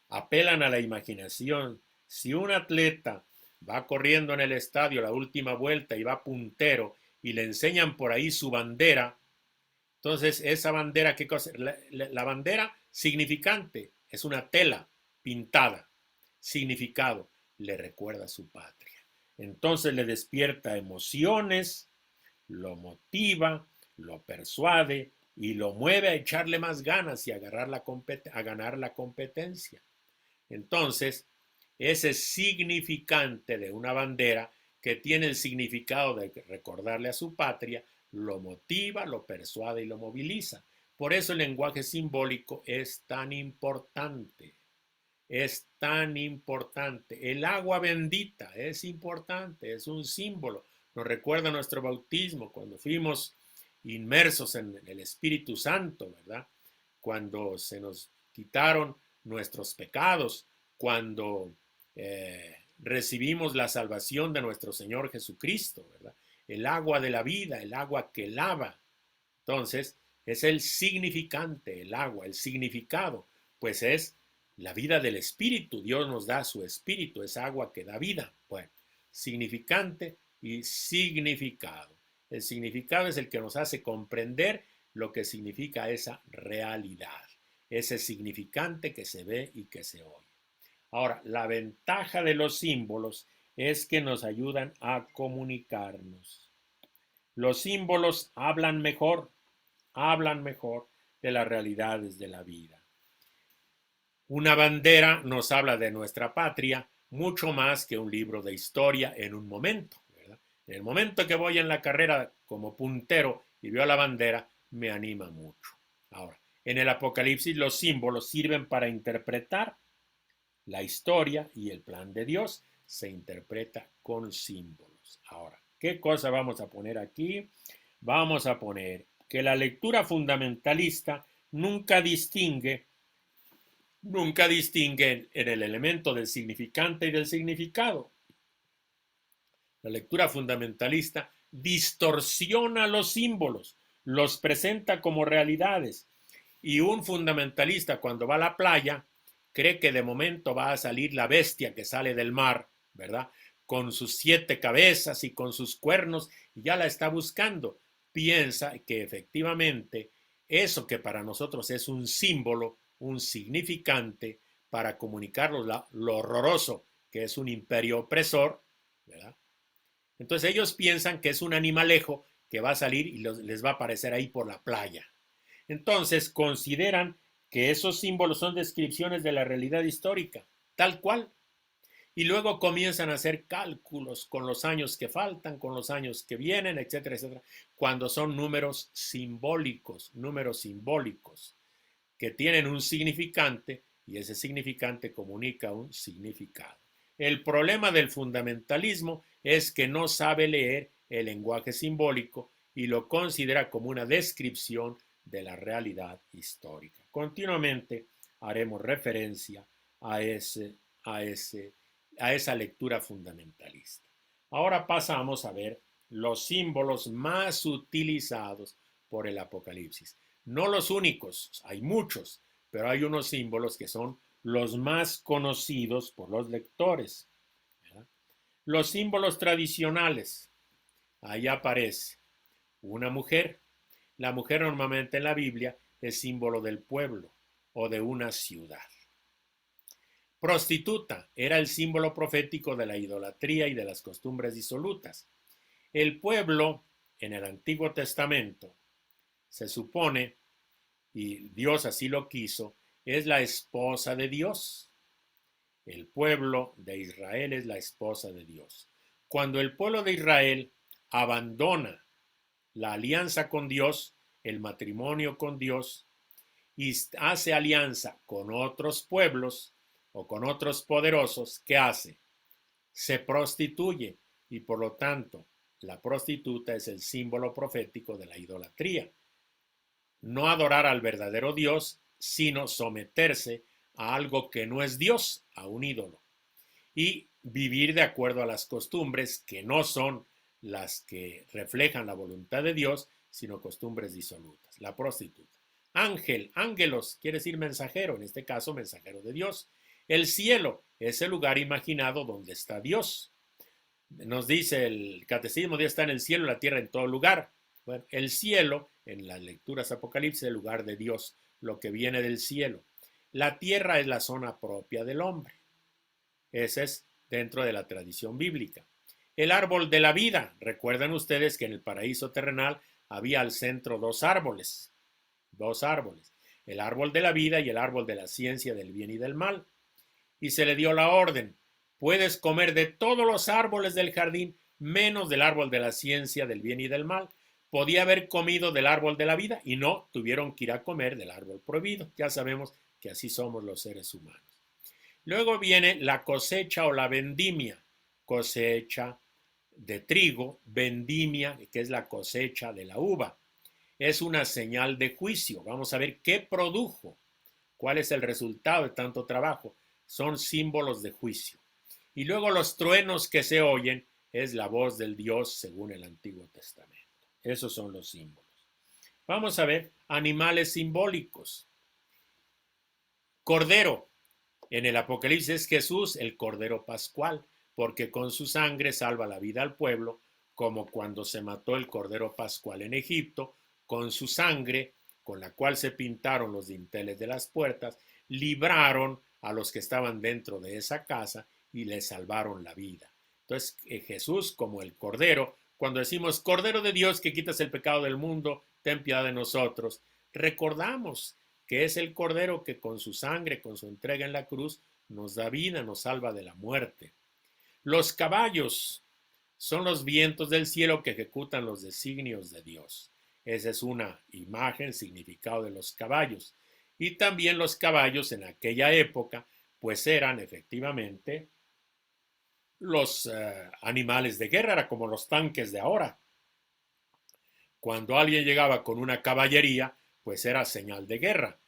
apelan a la imaginación. Si un atleta va corriendo en el estadio la última vuelta y va puntero y le enseñan por ahí su bandera, entonces esa bandera, ¿qué cosa? La bandera significante es una tela pintada. Significado, le recuerda a su patria. Entonces le despierta emociones, lo motiva, lo persuade y lo mueve a echarle más ganas y a ganar la competencia. Entonces, ese significante de una bandera que tiene el significado de recordarle a su patria, lo motiva, lo persuade y lo moviliza. Por eso el lenguaje simbólico es tan importante. Es tan importante. El agua bendita es importante, es un símbolo. Nos recuerda nuestro bautismo cuando fuimos inmersos en el Espíritu Santo, ¿verdad? Cuando se nos quitaron nuestros pecados, cuando recibimos la salvación de nuestro Señor Jesucristo, ¿verdad? El agua de la vida, el agua que lava. Entonces, es el significante, el agua, el significado, pues es la vida del espíritu. Dios nos da su espíritu, es agua que da vida. Bueno, significante y significado. El significado es el que nos hace comprender lo que significa esa realidad, ese significante que se ve y que se oye. Ahora, la ventaja de los símbolos es que nos ayudan a comunicarnos. Los símbolos hablan mejor de las realidades de la vida. Una bandera nos habla de nuestra patria mucho más que un libro de historia en un momento, ¿verdad? En el momento que voy en la carrera como puntero y veo la bandera, me anima mucho. Ahora, En el Apocalipsis los símbolos sirven para interpretar la historia y el plan de Dios. Se interpreta con símbolos. Ahora, ¿qué cosa vamos a poner aquí? Vamos a poner que la lectura fundamentalista nunca distingue en el elemento del significante y del significado. La lectura fundamentalista distorsiona los símbolos, los presenta como realidades. Y un fundamentalista cuando va a la playa cree que de momento va a salir la bestia que sale del mar, ¿verdad? Con sus 7 cabezas y con sus cuernos, y ya la está buscando. Piensa que efectivamente eso que para nosotros es un símbolo, un significante, para comunicarnos lo horroroso que es un imperio opresor, ¿verdad? Entonces ellos piensan que es un animalejo que va a salir y les va a aparecer ahí por la playa. Entonces consideran que esos símbolos son descripciones de la realidad histórica, tal cual. Y luego comienzan a hacer cálculos con los años que faltan, con los años que vienen, etcétera, etcétera, cuando son números simbólicos que tienen un significante y ese significante comunica un significado. El problema del fundamentalismo es que no sabe leer el lenguaje simbólico y lo considera como una descripción de la realidad histórica. Continuamente haremos referencia a esa lectura fundamentalista. Ahora pasamos a ver los símbolos más utilizados por el Apocalipsis. No los únicos, hay muchos, pero hay unos símbolos que son los más conocidos por los lectores, ¿verdad? Los símbolos tradicionales. Ahí aparece una mujer. La mujer normalmente en la Biblia es símbolo del pueblo o de una ciudad. Prostituta era el símbolo profético de la idolatría y de las costumbres disolutas. El pueblo en el Antiguo Testamento se supone, y Dios así lo quiso, es la esposa de Dios. El pueblo de Israel es la esposa de Dios. Cuando el pueblo de Israel abandona la alianza con Dios, el matrimonio con Dios, y hace alianza con otros pueblos o con otros poderosos, ¿qué hace? Se prostituye y por lo tanto la prostituta es el símbolo profético de la idolatría. No adorar al verdadero Dios, sino someterse a algo que no es Dios, a un ídolo. Y vivir de acuerdo a las costumbres que no son las que reflejan la voluntad de Dios, sino costumbres disolutas. La prostituta. Ángel, ángelos, quiere decir mensajero, en este caso mensajero de Dios. El cielo es el lugar imaginado donde está Dios. Nos dice el catecismo, Dios está en el cielo, la tierra en todo lugar. Bueno, el cielo, en las lecturas Apocalipsis, es el lugar de Dios, lo que viene del cielo. La tierra es la zona propia del hombre. Ese es dentro de la tradición bíblica. El árbol de la vida. Recuerdan ustedes que en el paraíso terrenal había al centro dos árboles. El árbol de la vida y el árbol de la ciencia del bien y del mal. Y se le dio la orden: puedes comer de todos los árboles del jardín, menos del árbol de la ciencia del bien y del mal. Podía haber comido del árbol de la vida y no, tuvieron que ir a comer del árbol prohibido. Ya sabemos que así somos los seres humanos. Luego viene la cosecha o la vendimia. Cosecha de trigo, vendimia, que es la cosecha de la uva. Es una señal de juicio. Vamos a ver qué produjo, cuál es el resultado de tanto trabajo. Son símbolos de juicio. Y luego los truenos que se oyen es la voz del Dios según el Antiguo Testamento. Esos son los símbolos. Vamos a ver animales simbólicos. Cordero. En el Apocalipsis es Jesús, el Cordero Pascual, porque con su sangre salva la vida al pueblo, como cuando se mató el Cordero Pascual en Egipto, con su sangre, con la cual se pintaron los dinteles de las puertas, libraron a los que estaban dentro de esa casa y les salvaron la vida. Entonces Jesús, como el Cordero, cuando decimos Cordero de Dios que quitas el pecado del mundo, ten piedad de nosotros, recordamos que es el Cordero que con su sangre, con su entrega en la cruz, nos da vida, nos salva de la muerte. Los caballos son los vientos del cielo que ejecutan los designios de Dios. Esa es una imagen, significado de los caballos. Y también los caballos en aquella época, pues eran efectivamente los animales de guerra, era como los tanques de ahora. Cuando alguien llegaba con una caballería, pues era señal de guerra.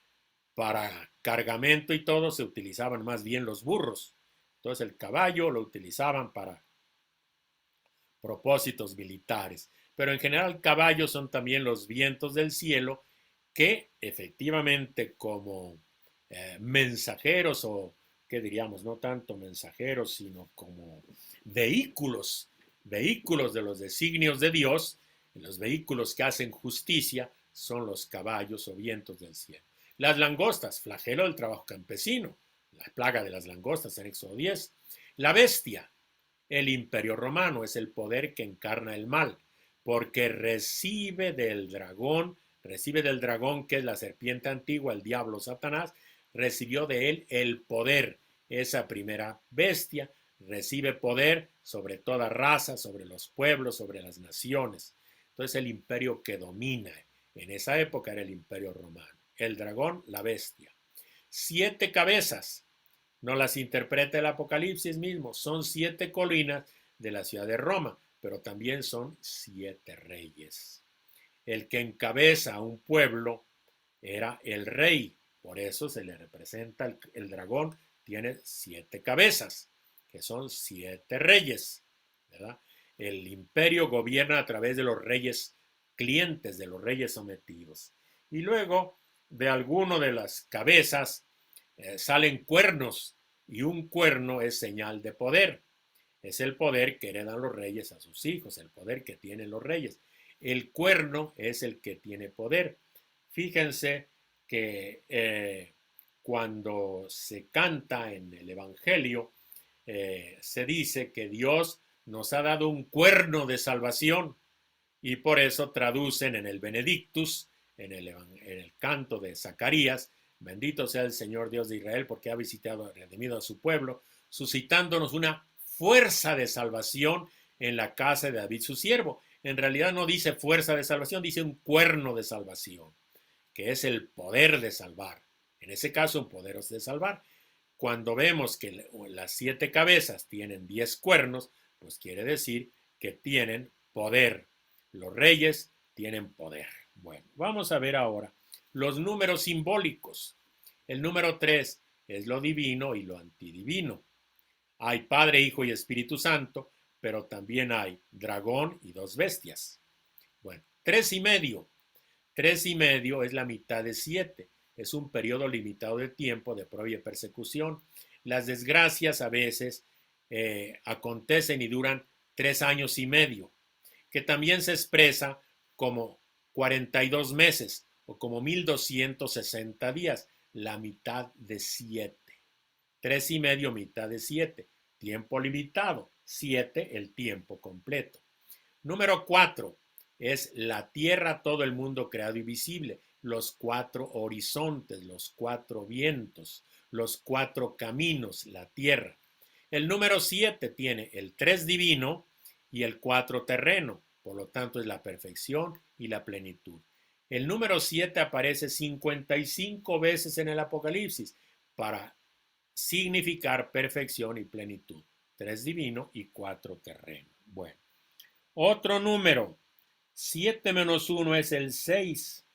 Para cargamento y todo se utilizaban más bien los burros. Entonces el caballo lo utilizaban para propósitos militares. Pero en general caballos son también los vientos del cielo que efectivamente como mensajeros o, ¿qué diríamos? No tanto mensajeros, sino como vehículos, vehículos de los designios de Dios, los vehículos que hacen justicia son los caballos o vientos del cielo. Las langostas, flagelo del trabajo campesino, la plaga de las langostas en Éxodo 10. La bestia, el imperio romano, es el poder que encarna el mal, porque recibe del dragón que es la serpiente antigua, el diablo Satanás, recibió de él el poder. Esa primera bestia recibe poder sobre toda raza, sobre los pueblos, sobre las naciones. Entonces el imperio que domina en esa época era el imperio romano. El dragón, la bestia. 7 cabezas, no las interpreta el Apocalipsis mismo, son 7 colinas de la ciudad de Roma, pero también son 7 reyes. El que encabeza a un pueblo era el rey, por eso se le representa el dragón, tiene 7 cabezas, que son 7 reyes, ¿verdad? El imperio gobierna a través de los reyes clientes, de los reyes sometidos. Y luego de alguno de las cabezas salen cuernos, y un cuerno es señal de poder. Es el poder que heredan los reyes a sus hijos, el poder que tienen los reyes. El cuerno es el que tiene poder. Fíjense que cuando se canta en el Evangelio, se dice que Dios nos ha dado un cuerno de salvación y por eso traducen en el Benedictus, en el canto de Zacarías, bendito sea el Señor Dios de Israel porque ha visitado y redimido a su pueblo, suscitándonos una fuerza de salvación en la casa de David su siervo. En realidad no dice fuerza de salvación, dice un cuerno de salvación, que es el poder de salvar. En ese caso, un poder de salvar. Cuando vemos que las 7 cabezas tienen 10 cuernos, pues quiere decir que tienen poder. Los reyes tienen poder. Bueno, vamos a ver ahora los números simbólicos. El número 3 es lo divino y lo antidivino. Hay Padre, Hijo y Espíritu Santo, pero también hay dragón y 2 bestias. Bueno, 3,5. 3,5 es la mitad de 7. Es un periodo limitado de tiempo de prueba y persecución. Las desgracias a veces acontecen y duran 3,5 años, que también se expresa como 42 meses o como 1260 días, la mitad de 7. 3,5, mitad de 7. Tiempo limitado. 7, el tiempo completo. Número 4 es la tierra, todo el mundo creado y visible, los 4 horizontes, los 4 vientos, los 4 caminos, la tierra. El número 7 tiene el 3 divino y el 4 terreno, por lo tanto es la perfección y la plenitud. El número 7 aparece 55 veces en el Apocalipsis para significar perfección y plenitud. 3 divino y 4 terreno. Bueno, otro número, 7 menos 1 es el 6,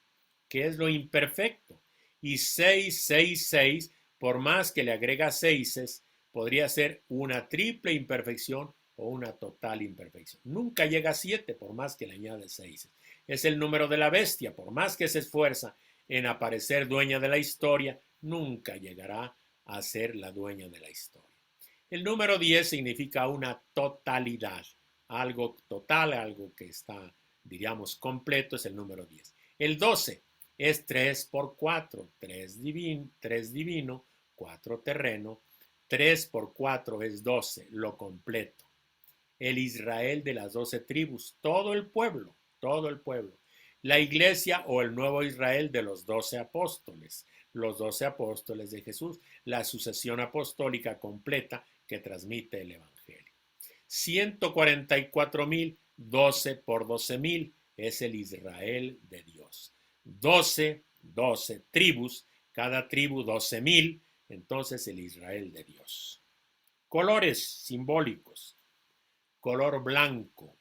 que es lo imperfecto. Y 6, 6, 6, por más que le agrega 6, podría ser una triple imperfección o una total imperfección. Nunca llega a 7 por más que le añade 6. Es el número de la bestia, por más que se esfuerza en aparecer dueña de la historia, nunca llegará a ser la dueña de la historia. El número 10 significa una totalidad, algo total, algo que está, diríamos, completo, es el número 10. El 12 es 3 por 4, 3 divino, 4 terreno, 3 por 4 es 12, lo completo. El Israel de las 12 tribus, todo el pueblo, todo el pueblo. La iglesia o el nuevo Israel de los 12 apóstoles, los 12 apóstoles de Jesús, la sucesión apostólica completa que transmite el Evangelio. 144,000, 12 por 12,000 es el Israel de Dios. 12 tribus, cada tribu 12,000, entonces el Israel de Dios. Colores simbólicos. Color blanco.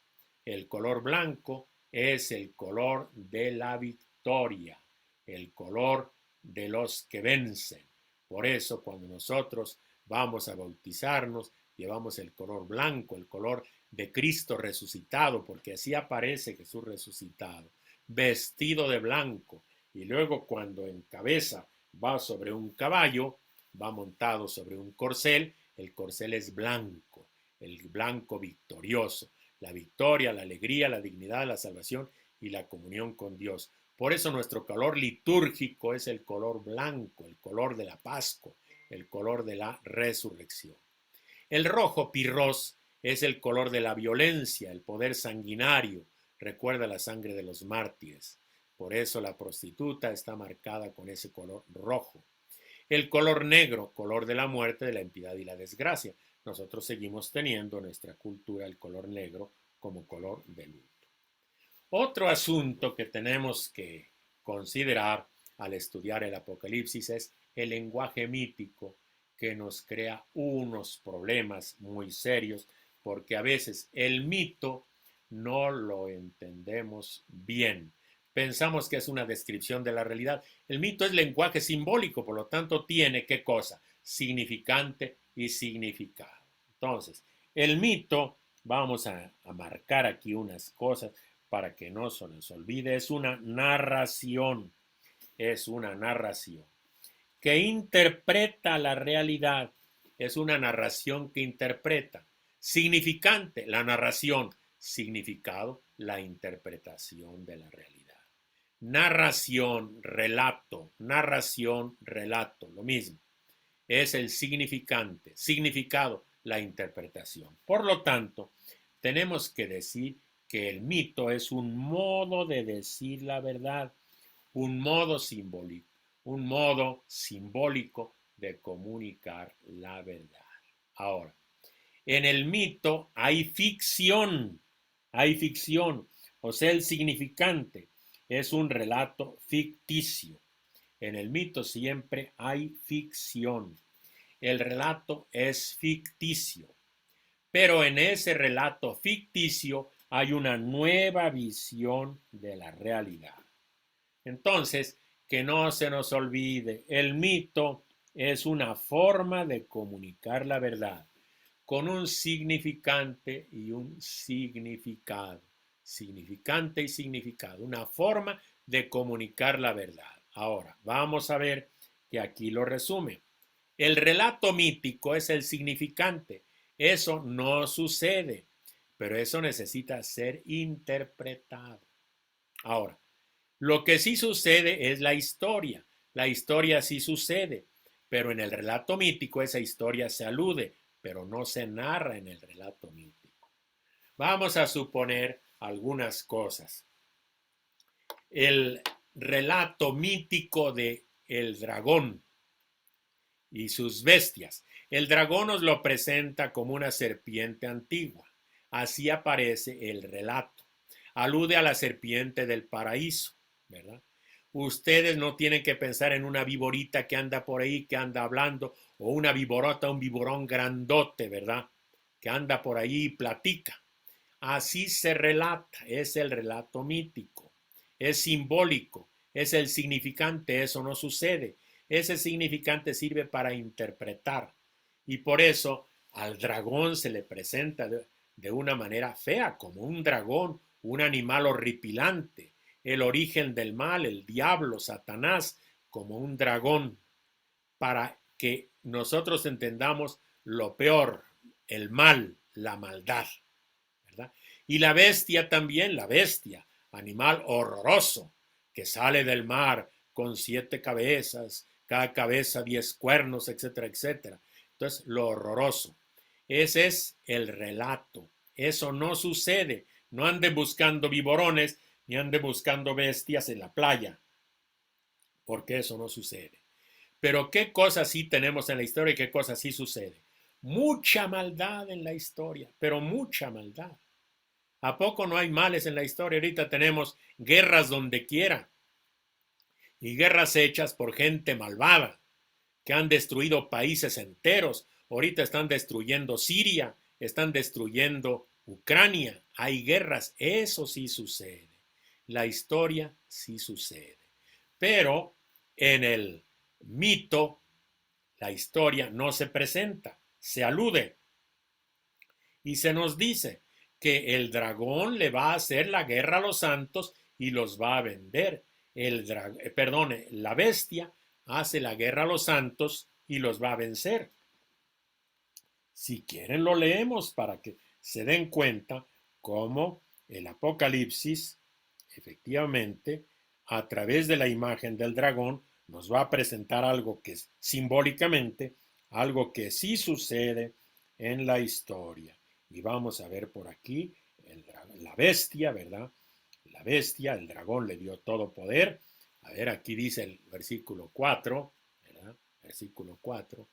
El color blanco es el color de la victoria, el color de los que vencen. Por eso cuando nosotros vamos a bautizarnos, llevamos el color blanco, el color de Cristo resucitado, porque así aparece Jesús resucitado, vestido de blanco. Y luego cuando en cabeza va sobre un caballo, va montado sobre un corcel, el corcel es blanco, el blanco victorioso, la victoria, la alegría, la dignidad, la salvación y la comunión con Dios. Por eso nuestro color litúrgico es el color blanco, el color de la Pascua, el color de la resurrección. El rojo, pirros, es el color de la violencia, el poder sanguinario. Recuerda la sangre de los mártires. Por eso la prostituta está marcada con ese color rojo. El color negro, color de la muerte, de la impiedad y la desgracia. Nosotros seguimos teniendo en nuestra cultura el color negro como color de luto. Otro asunto que tenemos que considerar al estudiar el Apocalipsis es el lenguaje mítico, que nos crea unos problemas muy serios, porque a veces el mito no lo entendemos bien. Pensamos que es una descripción de la realidad. El mito es lenguaje simbólico, por lo tanto tiene, ¿qué cosa? Significante y significado. Entonces, el mito, vamos a marcar aquí unas cosas para que no se nos olvide, es una narración que interpreta la realidad, es una narración que interpreta. Significante, la narración. Significado, la interpretación de la realidad. Narración, relato, lo mismo. Es el significante, significado, la interpretación. Por lo tanto, tenemos que decir que el mito es un modo de decir la verdad, un modo simbólico de comunicar la verdad. Ahora, en el mito hay ficción, o sea, el significante es un relato ficticio. En el mito siempre hay ficción. El relato es ficticio, pero en ese relato ficticio hay una nueva visión de la realidad. Entonces, que no se nos olvide, el mito es una forma de comunicar la verdad con un significante y un significado. Significante y significado, una forma de comunicar la verdad. Ahora, vamos a ver que aquí lo resume. El relato mítico es el significante. Eso no sucede, pero eso necesita ser interpretado. Ahora, lo que sí sucede es la historia. La historia sí sucede, pero en el relato mítico esa historia se alude, pero no se narra en el relato mítico. Vamos a suponer algunas cosas. El relato mítico de el dragón y sus bestias. El dragón nos lo presenta como una serpiente antigua. Así aparece el relato. Alude a la serpiente del paraíso, ¿verdad? Ustedes no tienen que pensar en una viborita que anda por ahí, que anda hablando, o una viborota, un viborón grandote, ¿verdad? Que anda por ahí y platica. Así se relata, es el relato mítico, es simbólico, es el significante, eso no sucede. Ese significante sirve para interpretar y por eso al dragón se le presenta de una manera fea, como un dragón, un animal horripilante, el origen del mal, el diablo, Satanás, como un dragón, para que nosotros entendamos lo peor, el mal, la maldad, ¿verdad? Y la bestia también, la bestia, animal horroroso, que sale del mar con 7 cabezas, cada cabeza 10 cuernos, etcétera, etcétera. Entonces, lo horroroso. Ese es el relato. Eso no sucede. No anden buscando viborones ni anden buscando bestias en la playa, porque eso no sucede. Pero qué cosas sí tenemos en la historia y qué cosas sí sucede. Mucha maldad en la historia, pero mucha maldad. ¿A poco no hay males en la historia? Ahorita tenemos guerras donde quiera y guerras hechas por gente malvada que han destruido países enteros. Ahorita están destruyendo Siria, están destruyendo Ucrania. Hay guerras, eso sí sucede. La historia sí sucede. Pero en el mito, la historia no se presenta, se alude y se nos dice que el dragón le va a hacer la guerra a los santos y los va a vender. La bestia hace la guerra a los santos y los va a vencer. Si quieren lo leemos para que se den cuenta cómo el Apocalipsis, efectivamente, a través de la imagen del dragón, nos va a presentar algo que es simbólicamente, algo que sí sucede en la historia. Y vamos a ver por aquí la bestia, ¿verdad? La bestia, el dragón le dio todo poder. A ver, aquí dice el versículo 4, ¿verdad? Versículo 4.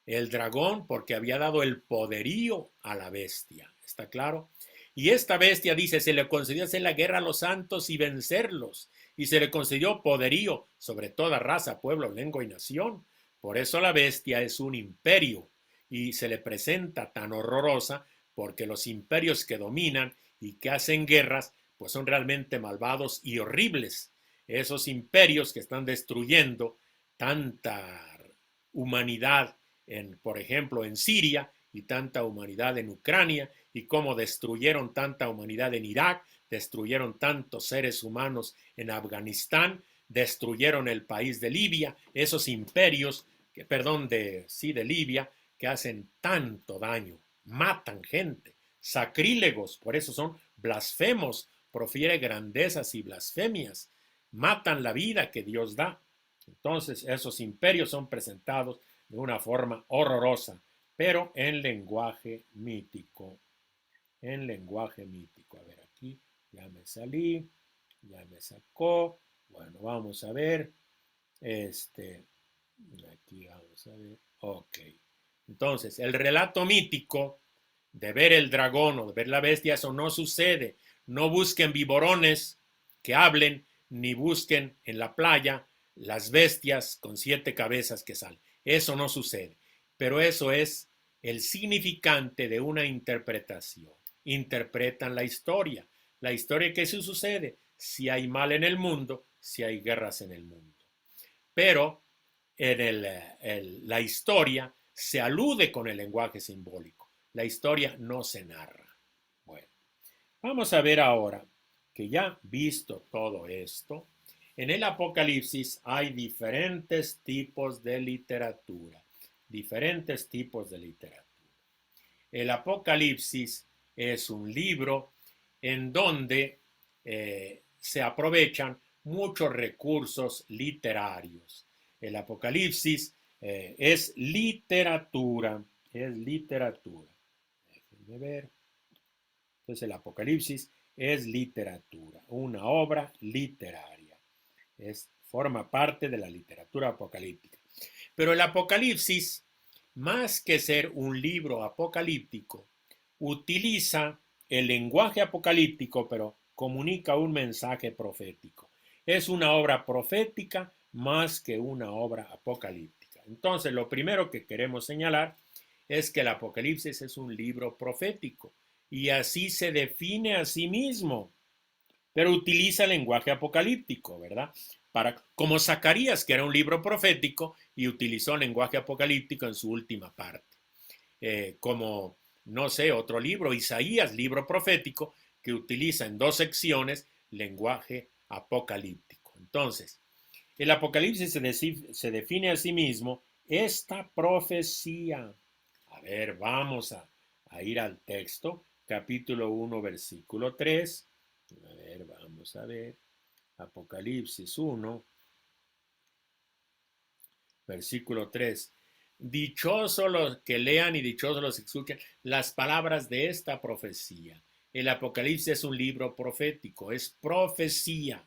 El dragón porque había dado el poderío a la bestia, ¿está claro? Y esta bestia dice, se le concedió hacer la guerra a los santos y vencerlos, y se le concedió poderío sobre toda raza, pueblo, lengua y nación. Por eso la bestia es un imperio y se le presenta tan horrorosa porque los imperios que dominan y que hacen guerras, pues son realmente malvados y horribles. Esos imperios que están destruyendo tanta humanidad por ejemplo, en Siria y tanta humanidad en Ucrania y cómo destruyeron tanta humanidad en Irak, destruyeron tantos seres humanos en Afganistán, destruyeron el país de Libia, esos imperios, de Libia, que hacen tanto daño, matan gente, sacrílegos, por eso son blasfemos, profiere grandezas y blasfemias, matan la vida que Dios da. Entonces, esos imperios son presentados de una forma horrorosa, pero en lenguaje mítico. En lenguaje mítico. A ver, aquí ya me salí, ya me sacó. Bueno, vamos a ver. Aquí vamos a ver. Ok. Entonces, el relato mítico de ver el dragón o de ver la bestia, eso no sucede. No busquen viborones que hablen, ni busquen en la playa las bestias con 7 cabezas que salen. Eso no sucede. Pero eso es el significante de una interpretación. Interpretan la historia. La historia que sí sucede. Si hay mal en el mundo, si hay guerras en el mundo. Pero en la historia se alude con el lenguaje simbólico. La historia no se narra. Bueno, vamos a ver ahora que ya visto todo esto, en el Apocalipsis hay diferentes tipos de literatura. Diferentes tipos de literatura. El Apocalipsis es un libro en donde se aprovechan muchos recursos literarios. El Apocalipsis es literatura, es literatura. Déjenme ver. Entonces el Apocalipsis es literatura, una obra literaria. Forma parte de la literatura apocalíptica. Pero el Apocalipsis, más que ser un libro apocalíptico, utiliza el lenguaje apocalíptico, pero comunica un mensaje profético. Es una obra profética más que una obra apocalíptica. Entonces, lo primero que queremos señalar es que el Apocalipsis es un libro profético y así se define a sí mismo, pero utiliza el lenguaje apocalíptico, ¿verdad? Como Zacarías, que era un libro profético y utilizó el lenguaje apocalíptico en su última parte. Como, no sé, otro libro, Isaías, libro profético, que utiliza en 2 secciones lenguaje apocalíptico. Entonces, el Apocalipsis se define a sí mismo esta profecía. A ver, vamos a ir al texto, capítulo 1, versículo 3. A ver, vamos a ver. Apocalipsis 1, versículo 3. Dichosos los que lean y dichosos los que escuchen las palabras de esta profecía. El Apocalipsis es un libro profético, es profecía.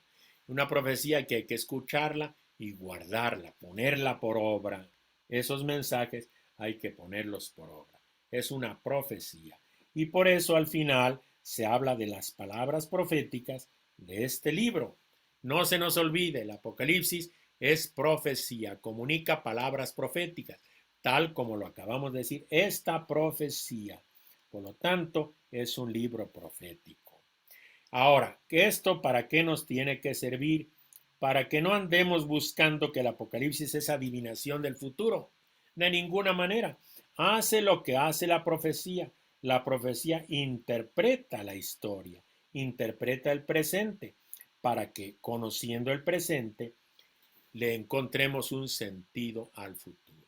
Una profecía que hay que escucharla y guardarla, ponerla por obra. Esos mensajes hay que ponerlos por obra. Es una profecía. Y por eso al final se habla de las palabras proféticas de este libro. No se nos olvide, el Apocalipsis es profecía, comunica palabras proféticas, tal como lo acabamos de decir, esta profecía. Por lo tanto, es un libro profético. Ahora, ¿esto para qué nos tiene que servir? Para que no andemos buscando que el Apocalipsis es adivinación del futuro. De ninguna manera. Hace lo que hace la profecía. La profecía interpreta la historia, interpreta el presente, para que, conociendo el presente, le encontremos un sentido al futuro.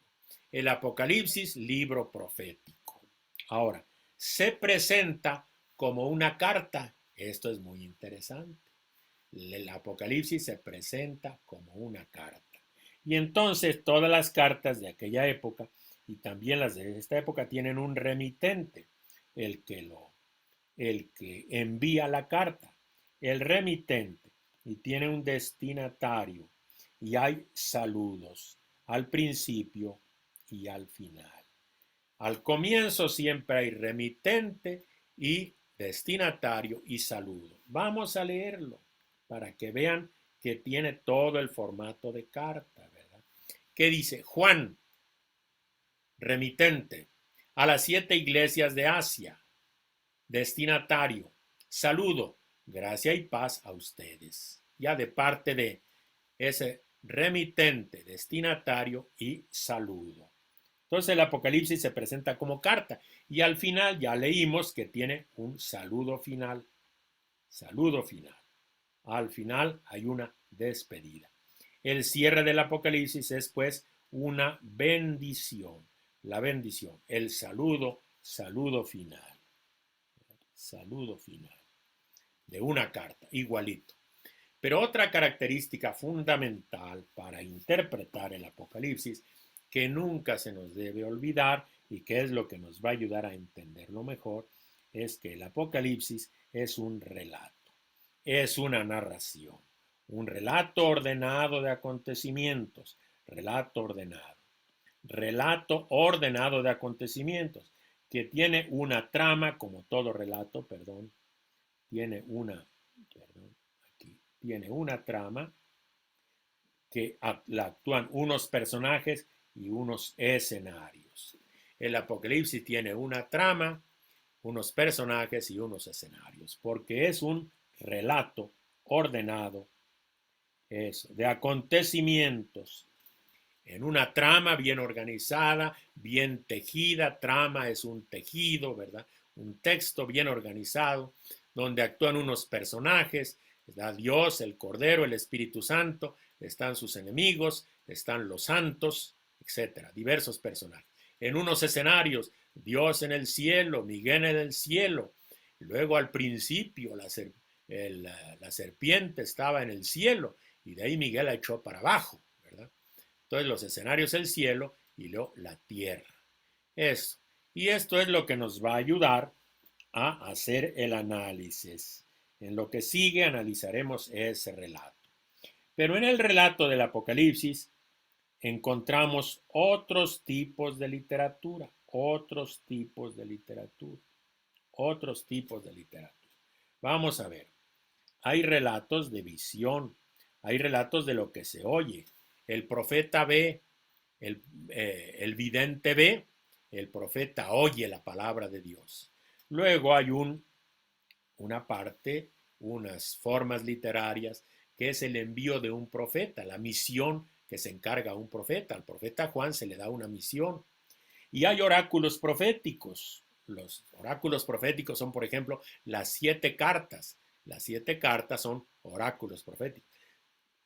El Apocalipsis, libro profético. Ahora, se presenta como una carta. Esto es muy interesante. El Apocalipsis se presenta como una carta. Y entonces todas las cartas de aquella época y también las de esta época tienen un remitente, el que envía la carta, el remitente, y tiene un destinatario, y hay saludos al principio y al final. Al comienzo siempre hay remitente y destinatario y saludo. Vamos a leerlo para que vean que tiene todo el formato de carta, ¿verdad? ¿Qué dice? Juan, remitente, a las 7 iglesias de Asia, destinatario, saludo, gracia y paz a ustedes. Ya de parte de ese remitente, destinatario y saludo. Entonces el Apocalipsis se presenta como carta y al final ya leímos que tiene un saludo final. Saludo final. Al final hay una despedida. El cierre del Apocalipsis es pues una bendición. La bendición, el saludo, saludo final. Saludo final de una carta, igualito. Pero otra característica fundamental para interpretar el Apocalipsis que nunca se nos debe olvidar y que es lo que nos va a ayudar a entenderlo mejor, es que el Apocalipsis es un relato, es una narración, un relato ordenado de acontecimientos, relato ordenado de acontecimientos, que tiene una trama, como todo relato, tiene una trama que la actúan unos personajes y unos escenarios. El Apocalipsis tiene una trama, unos personajes y unos escenarios, porque es un relato ordenado de acontecimientos en una trama bien organizada, bien tejida. Trama es un tejido, ¿verdad? Un texto bien organizado, donde actúan unos personajes, está Dios, el Cordero, el Espíritu Santo, están sus enemigos, están los santos, etcétera, diversos personajes. En unos escenarios, Dios en el cielo, Miguel en el cielo. Luego al principio la serpiente estaba en el cielo y de ahí Miguel la echó para abajo, ¿verdad? Entonces los escenarios el cielo y luego la tierra. Eso. Y esto es lo que nos va a ayudar a hacer el análisis. En lo que sigue analizaremos ese relato. Pero en el relato del Apocalipsis encontramos otros tipos de literatura. Vamos a ver. Hay relatos de visión, hay relatos de lo que se oye. El profeta ve, el vidente ve, el profeta oye la palabra de Dios. Luego hay una parte, unas formas literarias, que es el envío de un profeta, la misión que se encarga a un profeta. Al profeta Juan se le da una misión. Y hay oráculos proféticos. Los oráculos proféticos son, por ejemplo, las 7 cartas. Las 7 cartas son oráculos proféticos.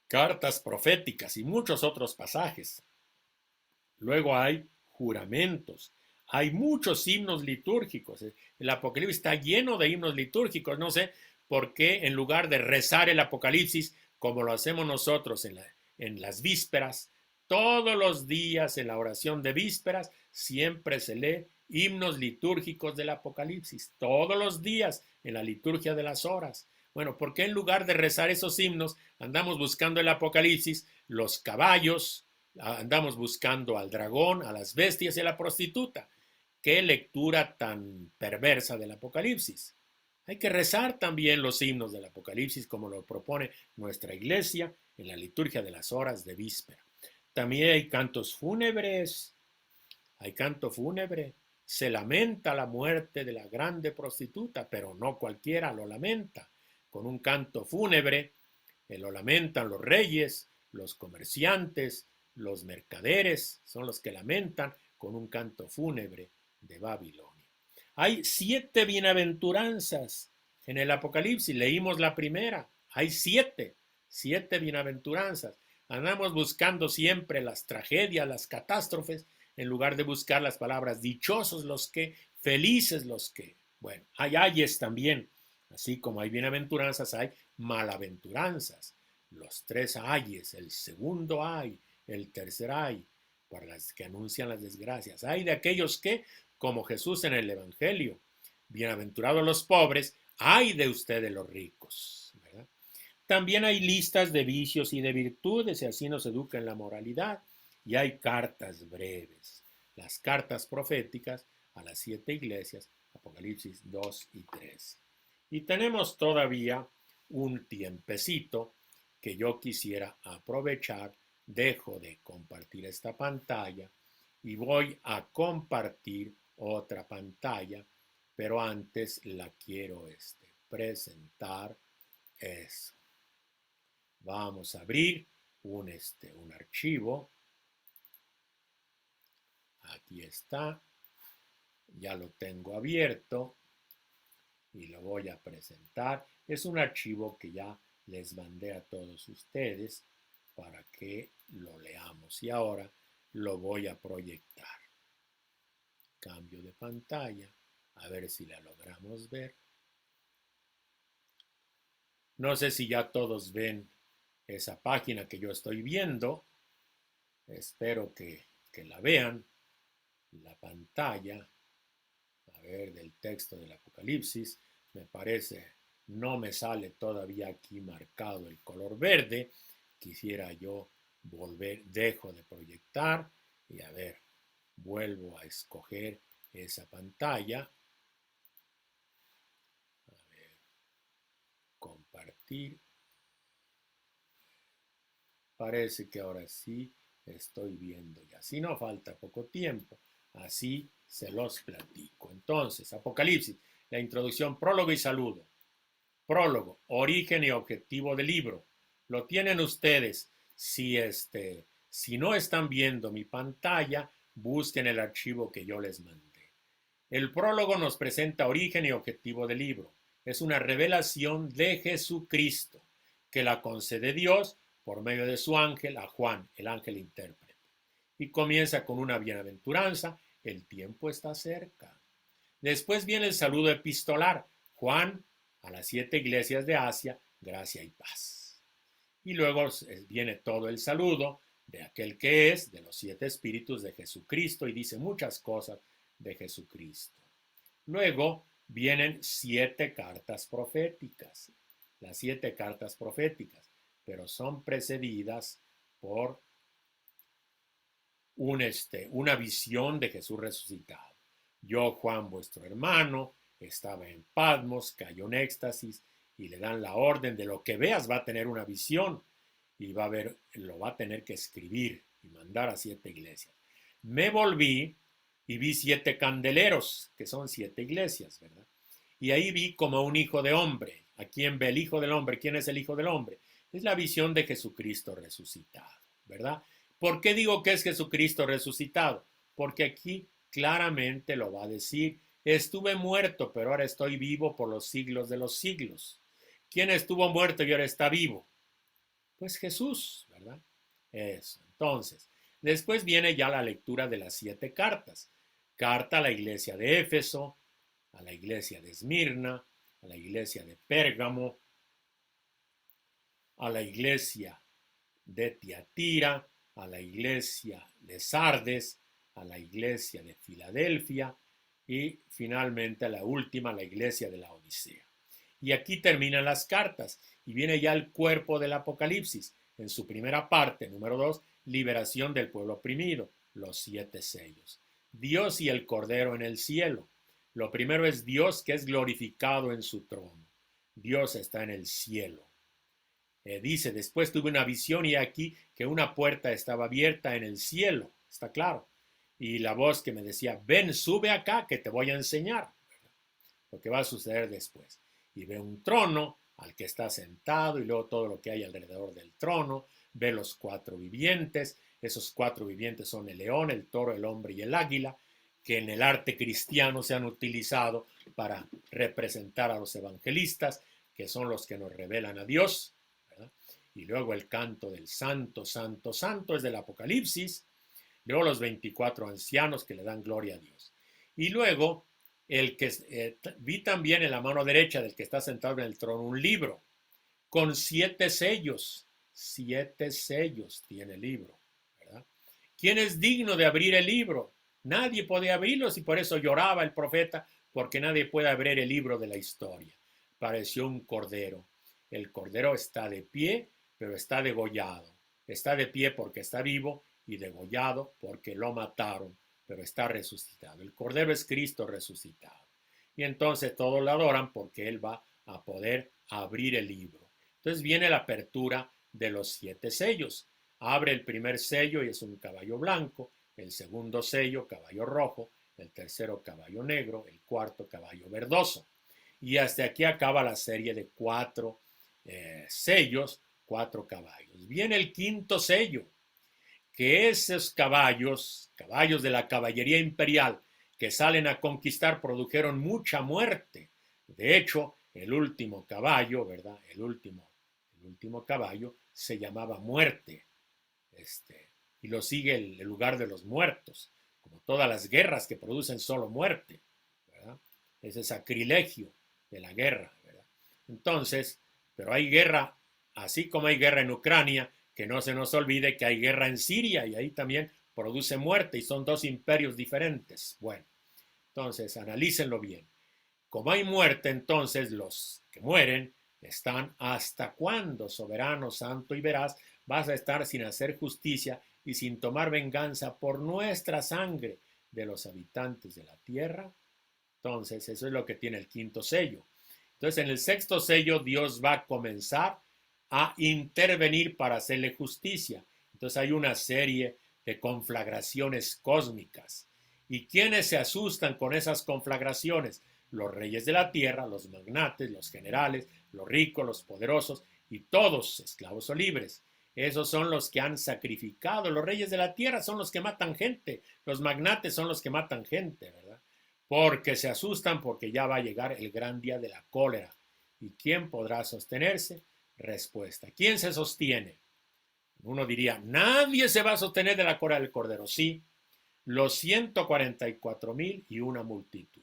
Cartas proféticas y muchos otros pasajes. Luego hay juramentos. Hay muchos himnos litúrgicos. El Apocalipsis está lleno de himnos litúrgicos. No sé por qué en lugar de rezar el Apocalipsis como lo hacemos nosotros en las vísperas, todos los días en la oración de vísperas siempre se lee himnos litúrgicos del Apocalipsis. Todos los días en la liturgia de las horas. Bueno, ¿por qué en lugar de rezar esos himnos andamos buscando el Apocalipsis, los caballos, andamos buscando al dragón, a las bestias y a la prostituta? Qué lectura tan perversa del Apocalipsis. Hay que rezar también los himnos del Apocalipsis como lo propone nuestra iglesia en la liturgia de las horas de víspera. También hay cantos fúnebres, hay canto fúnebre. Se lamenta la muerte de la grande prostituta, pero no cualquiera lo lamenta. Con un canto fúnebre lo lamentan los reyes, los comerciantes, los mercaderes, son los que lamentan con un canto fúnebre de Babilonia. Hay 7 bienaventuranzas en el Apocalipsis. Leímos la primera. Hay 7 bienaventuranzas. Andamos buscando siempre las tragedias, las catástrofes, en lugar de buscar las palabras dichosos los que, felices los que. Bueno, hay ayes también. Así como hay bienaventuranzas, hay malaventuranzas. Los 3 ayes, el segundo ay, el tercer ay, para las que anuncian las desgracias. Hay de aquellos que, como Jesús en el Evangelio, bienaventurados los pobres, ay de ustedes los ricos, ¿verdad? También hay listas de vicios y de virtudes, y así nos educa en la moralidad. Y hay cartas breves, las cartas proféticas a las 7 iglesias, Apocalipsis 2 y 3. Y tenemos todavía un tiempecito que yo quisiera aprovechar. Dejo de compartir esta pantalla y voy a compartir otra pantalla, pero antes la quiero presentar. Eso. Vamos a abrir un archivo. Aquí está. Ya lo tengo abierto y lo voy a presentar. Es un archivo que ya les mandé a todos ustedes para que lo leamos. Y ahora lo voy a proyectar. Cambio de pantalla. A ver si la logramos ver. No sé si ya todos ven esa página que yo estoy viendo. Espero que la vean. La pantalla. A ver, del texto del Apocalipsis. Me parece, no me sale todavía aquí marcado el color verde. Quisiera yo volver, dejo de proyectar y a ver, vuelvo a escoger esa pantalla. A ver, compartir. Parece que ahora sí estoy viendo ya. Si no falta poco tiempo, así se los platico. Entonces, Apocalipsis, la introducción, prólogo y saludo. Prólogo, origen y objetivo del libro. Lo tienen ustedes. Si no están viendo mi pantalla, busquen el archivo que yo les mandé. El prólogo nos presenta origen y objetivo del libro. Es una revelación de Jesucristo que la concede Dios por medio de su ángel a Juan, el ángel intérprete. Y comienza con una bienaventuranza, el tiempo está cerca. Después viene el saludo epistolar, Juan a las 7 iglesias de Asia, gracia y paz. Y luego viene todo el saludo de aquel que es, de los 7 espíritus de Jesucristo, y dice muchas cosas de Jesucristo. Luego vienen 7 cartas proféticas, las 7 cartas proféticas, pero son precedidas por una visión de Jesús resucitado. Yo, Juan, vuestro hermano, estaba en Patmos, cayó en éxtasis y le dan la orden de lo que veas va a tener una visión y lo va a tener que escribir y mandar a 7 iglesias. Me volví y vi 7 candeleros, que son 7 iglesias, ¿verdad? Y ahí vi como un hijo de hombre. ¿A quién ve el hijo del hombre? ¿Quién es el hijo del hombre? Es la visión de Jesucristo resucitado, ¿verdad? ¿Por qué digo que es Jesucristo resucitado? Porque aquí claramente lo va a decir. Estuve muerto, pero ahora estoy vivo por los siglos de los siglos. ¿Quién estuvo muerto y ahora está vivo? Pues Jesús, ¿verdad? Eso. Entonces, después viene ya la lectura de las 7 cartas. Carta a la iglesia de Éfeso, a la iglesia de Esmirna, a la iglesia de Pérgamo, a la iglesia de Tiatira, a la iglesia de Sardes, a la iglesia de Filadelfia y finalmente a la última, la iglesia de la Odisea. Y aquí terminan las cartas y viene ya el cuerpo del Apocalipsis. En su primera parte, número 2, liberación del pueblo oprimido, los 7 sellos. Dios y el Cordero en el cielo. Lo primero es Dios, que es glorificado en su trono. Dios está en el cielo. Dice, después tuve una visión y aquí que una puerta estaba abierta en el cielo, está claro. Y la voz que me decía, ven, sube acá que te voy a enseñar lo que va a suceder después. Y ve un trono al que está sentado y luego todo lo que hay alrededor del trono. Ve los cuatro vivientes. Esos cuatro vivientes son el león, el toro, el hombre y el águila, que en el arte cristiano se han utilizado para representar a los evangelistas, que son los que nos revelan a Dios. Y luego el canto del santo, santo, santo es del Apocalipsis. Luego los 24 ancianos que le dan gloria a Dios. Y luego vi también en la mano derecha del que está sentado en el trono un libro con 7 sellos. 7 sellos tiene el libro, ¿verdad? ¿Quién es digno de abrir el libro? Nadie puede abrirlo, y por eso lloraba el profeta, porque nadie puede abrir el libro de la historia. Pareció un cordero. El cordero está de pie, pero está degollado. Está de pie porque está vivo y degollado porque lo mataron, pero está resucitado. El cordero es Cristo resucitado. Y entonces todos lo adoran porque él va a poder abrir el libro. Entonces viene la apertura de los 7 sellos. Abre el primer sello y es un caballo blanco, el segundo sello caballo rojo, el tercero caballo negro, el cuarto caballo verdoso. Y hasta aquí acaba la serie de 4 sellos, 4 caballos. Viene el quinto sello, que esos caballos, caballos de la caballería imperial que salen a conquistar, produjeron mucha muerte. De hecho, el último caballo, ¿verdad? El último caballo se llamaba Muerte. Y lo sigue el lugar de los muertos, como todas las guerras que producen solo muerte, ¿verdad? Ese sacrilegio de la guerra, ¿verdad? Entonces, pero hay guerra, así como hay guerra en Ucrania, que no se nos olvide que hay guerra en Siria y ahí también produce muerte y son 2 imperios diferentes. Bueno, entonces analícenlo bien. Como hay muerte, entonces los que mueren están hasta cuándo, soberano, santo y veraz, vas a estar sin hacer justicia y sin tomar venganza por nuestra sangre de los habitantes de la tierra. Entonces, eso es lo que tiene el quinto sello. Entonces, en el sexto sello, Dios va a comenzar a intervenir para hacerle justicia. Entonces, hay una serie de conflagraciones cósmicas. ¿Y quiénes se asustan con esas conflagraciones? Los reyes de la tierra, los magnates, los generales, los ricos, los poderosos y todos, esclavos o libres. Esos son los que han sacrificado. Los reyes de la tierra son los que matan gente. Los magnates son los que matan gente, ¿verdad? Porque se asustan porque ya va a llegar el gran día de la cólera. ¿Y quién podrá sostenerse? Respuesta. ¿Quién se sostiene? Uno diría, nadie se va a sostener de la cólera del Cordero. Sí, los 144,000 y una multitud.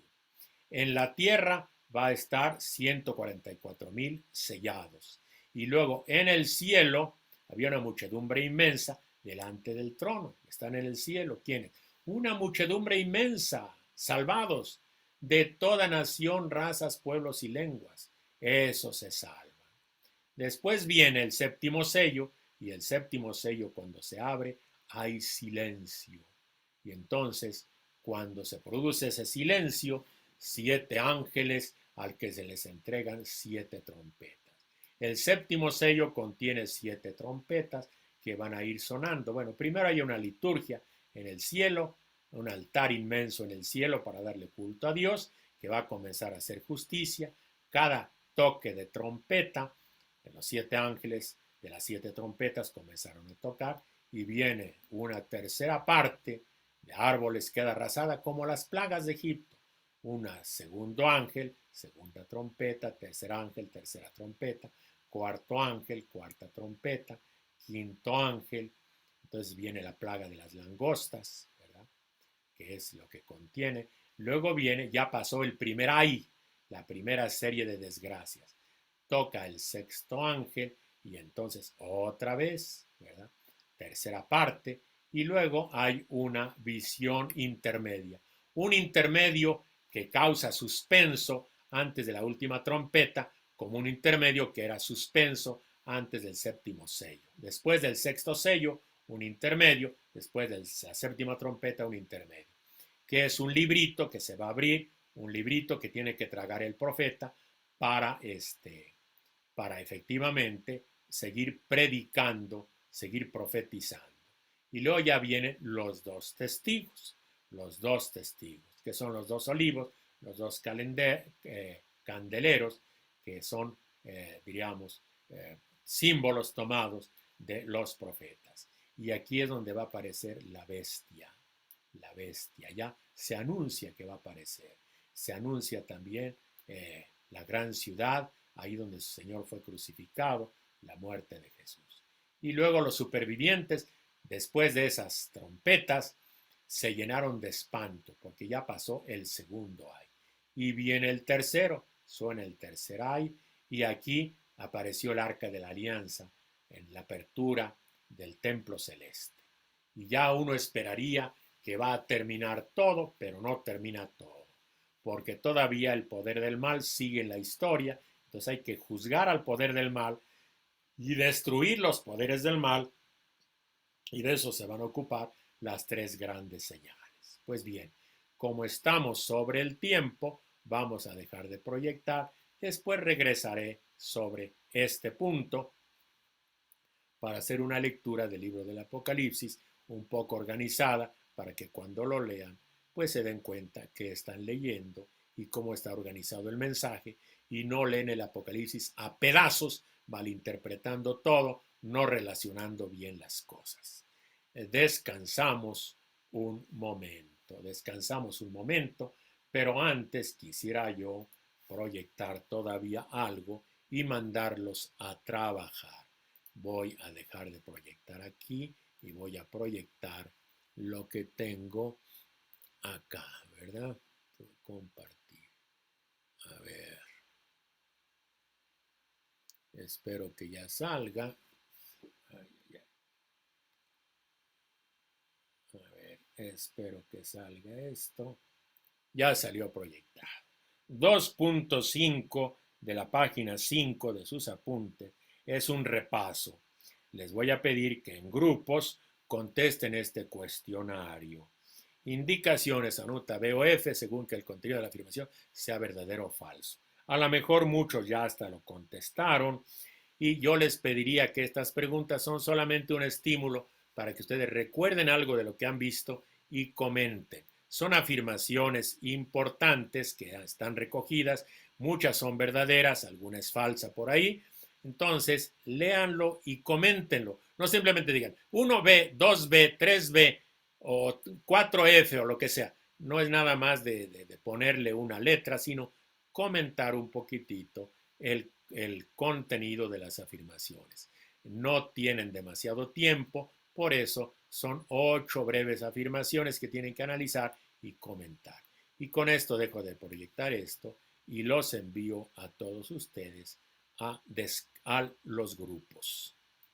En la tierra va a estar 144,000 sellados. Y luego en el cielo había una muchedumbre inmensa delante del trono. Están en el cielo. ¿Quiénes? Una muchedumbre inmensa, salvados, de toda nación, razas, pueblos y lenguas. Eso se salva. Después viene el séptimo sello, y el séptimo sello cuando se abre hay silencio. Y entonces, cuando se produce ese silencio, 7 ángeles al que se les entregan 7 trompetas. El séptimo sello contiene 7 trompetas que van a ir sonando. Bueno, primero hay una liturgia en el cielo, un altar inmenso en el cielo para darle culto a Dios, que va a comenzar a hacer justicia. Cada toque de trompeta de los 7 ángeles, de las 7 trompetas comenzaron a tocar y viene una tercera parte de árboles queda arrasada como las plagas de Egipto. Una segundo ángel, segunda trompeta, tercer ángel, tercera trompeta, cuarto ángel, cuarta trompeta, quinto ángel. Entonces viene la plaga de las langostas, ¿verdad? Que es lo que contiene. Luego viene, ya pasó el primer ay, la primera serie de desgracias. Toca el sexto ángel y entonces otra vez, ¿verdad? Tercera parte. Y luego hay una visión intermedia. Un intermedio que causa suspenso antes de la última trompeta, como un intermedio que era suspenso antes del séptimo sello. Después del sexto sello, un intermedio. Después de la séptima trompeta, un intermedio. Que es un librito que se va a abrir un librito que tiene que tragar el profeta para efectivamente seguir predicando, seguir profetizando. Y luego ya vienen los dos testigos, que son los dos olivos, los dos candeleros, que son, diríamos, símbolos tomados de los profetas. Y aquí es donde va a aparecer la bestia. La bestia, ya se anuncia que va a aparecer. Se anuncia también la gran ciudad, ahí donde su Señor fue crucificado, la muerte de Jesús. Y luego los supervivientes, después de esas trompetas, se llenaron de espanto, porque ya pasó el segundo ay. Y viene el tercero, suena el tercer ay, y aquí apareció el arca de la alianza en la apertura del templo celeste. Y ya uno esperaría que va a terminar todo, pero no termina todo, porque todavía el poder del mal sigue en la historia. Entonces hay que juzgar al poder del mal y destruir los poderes del mal, y de eso se van a ocupar las tres grandes señales. Pues bien, como estamos sobre el tiempo, vamos a dejar de proyectar. Después regresaré sobre este punto para hacer una lectura del libro del Apocalipsis un poco organizada, para que cuando lo lean, pues se den cuenta que están leyendo y cómo está organizado el mensaje, y no leen el Apocalipsis a pedazos, malinterpretando todo, no relacionando bien las cosas. Descansamos un momento, pero antes quisiera yo proyectar todavía algo y mandarlos a trabajar. Voy a dejar de proyectar aquí y voy a proyectar lo que tengo acá, ¿verdad? Compartir. A ver. Espero que ya salga. A ver, espero que salga esto. Ya salió proyectado. 2.5 de la página 5 de sus apuntes es un repaso. Les voy a pedir que en grupos contesten este cuestionario. Indicaciones a nota B o F según que el contenido de la afirmación sea verdadero o falso. A lo mejor muchos ya hasta lo contestaron, y yo les pediría que estas preguntas son solamente un estímulo para que ustedes recuerden algo de lo que han visto y comenten. Son afirmaciones importantes que están recogidas, muchas son verdaderas, alguna es falsa por ahí. Entonces, léanlo y coméntenlo. No simplemente digan 1B, 2B, 3B o 4F o lo que sea. No es nada más de ponerle una letra, sino comentar un poquitito el contenido de las afirmaciones. No tienen demasiado tiempo, por eso son 8 breves afirmaciones que tienen que analizar y comentar. Y con esto dejo de proyectar esto y los envío a todos ustedes a los grupos.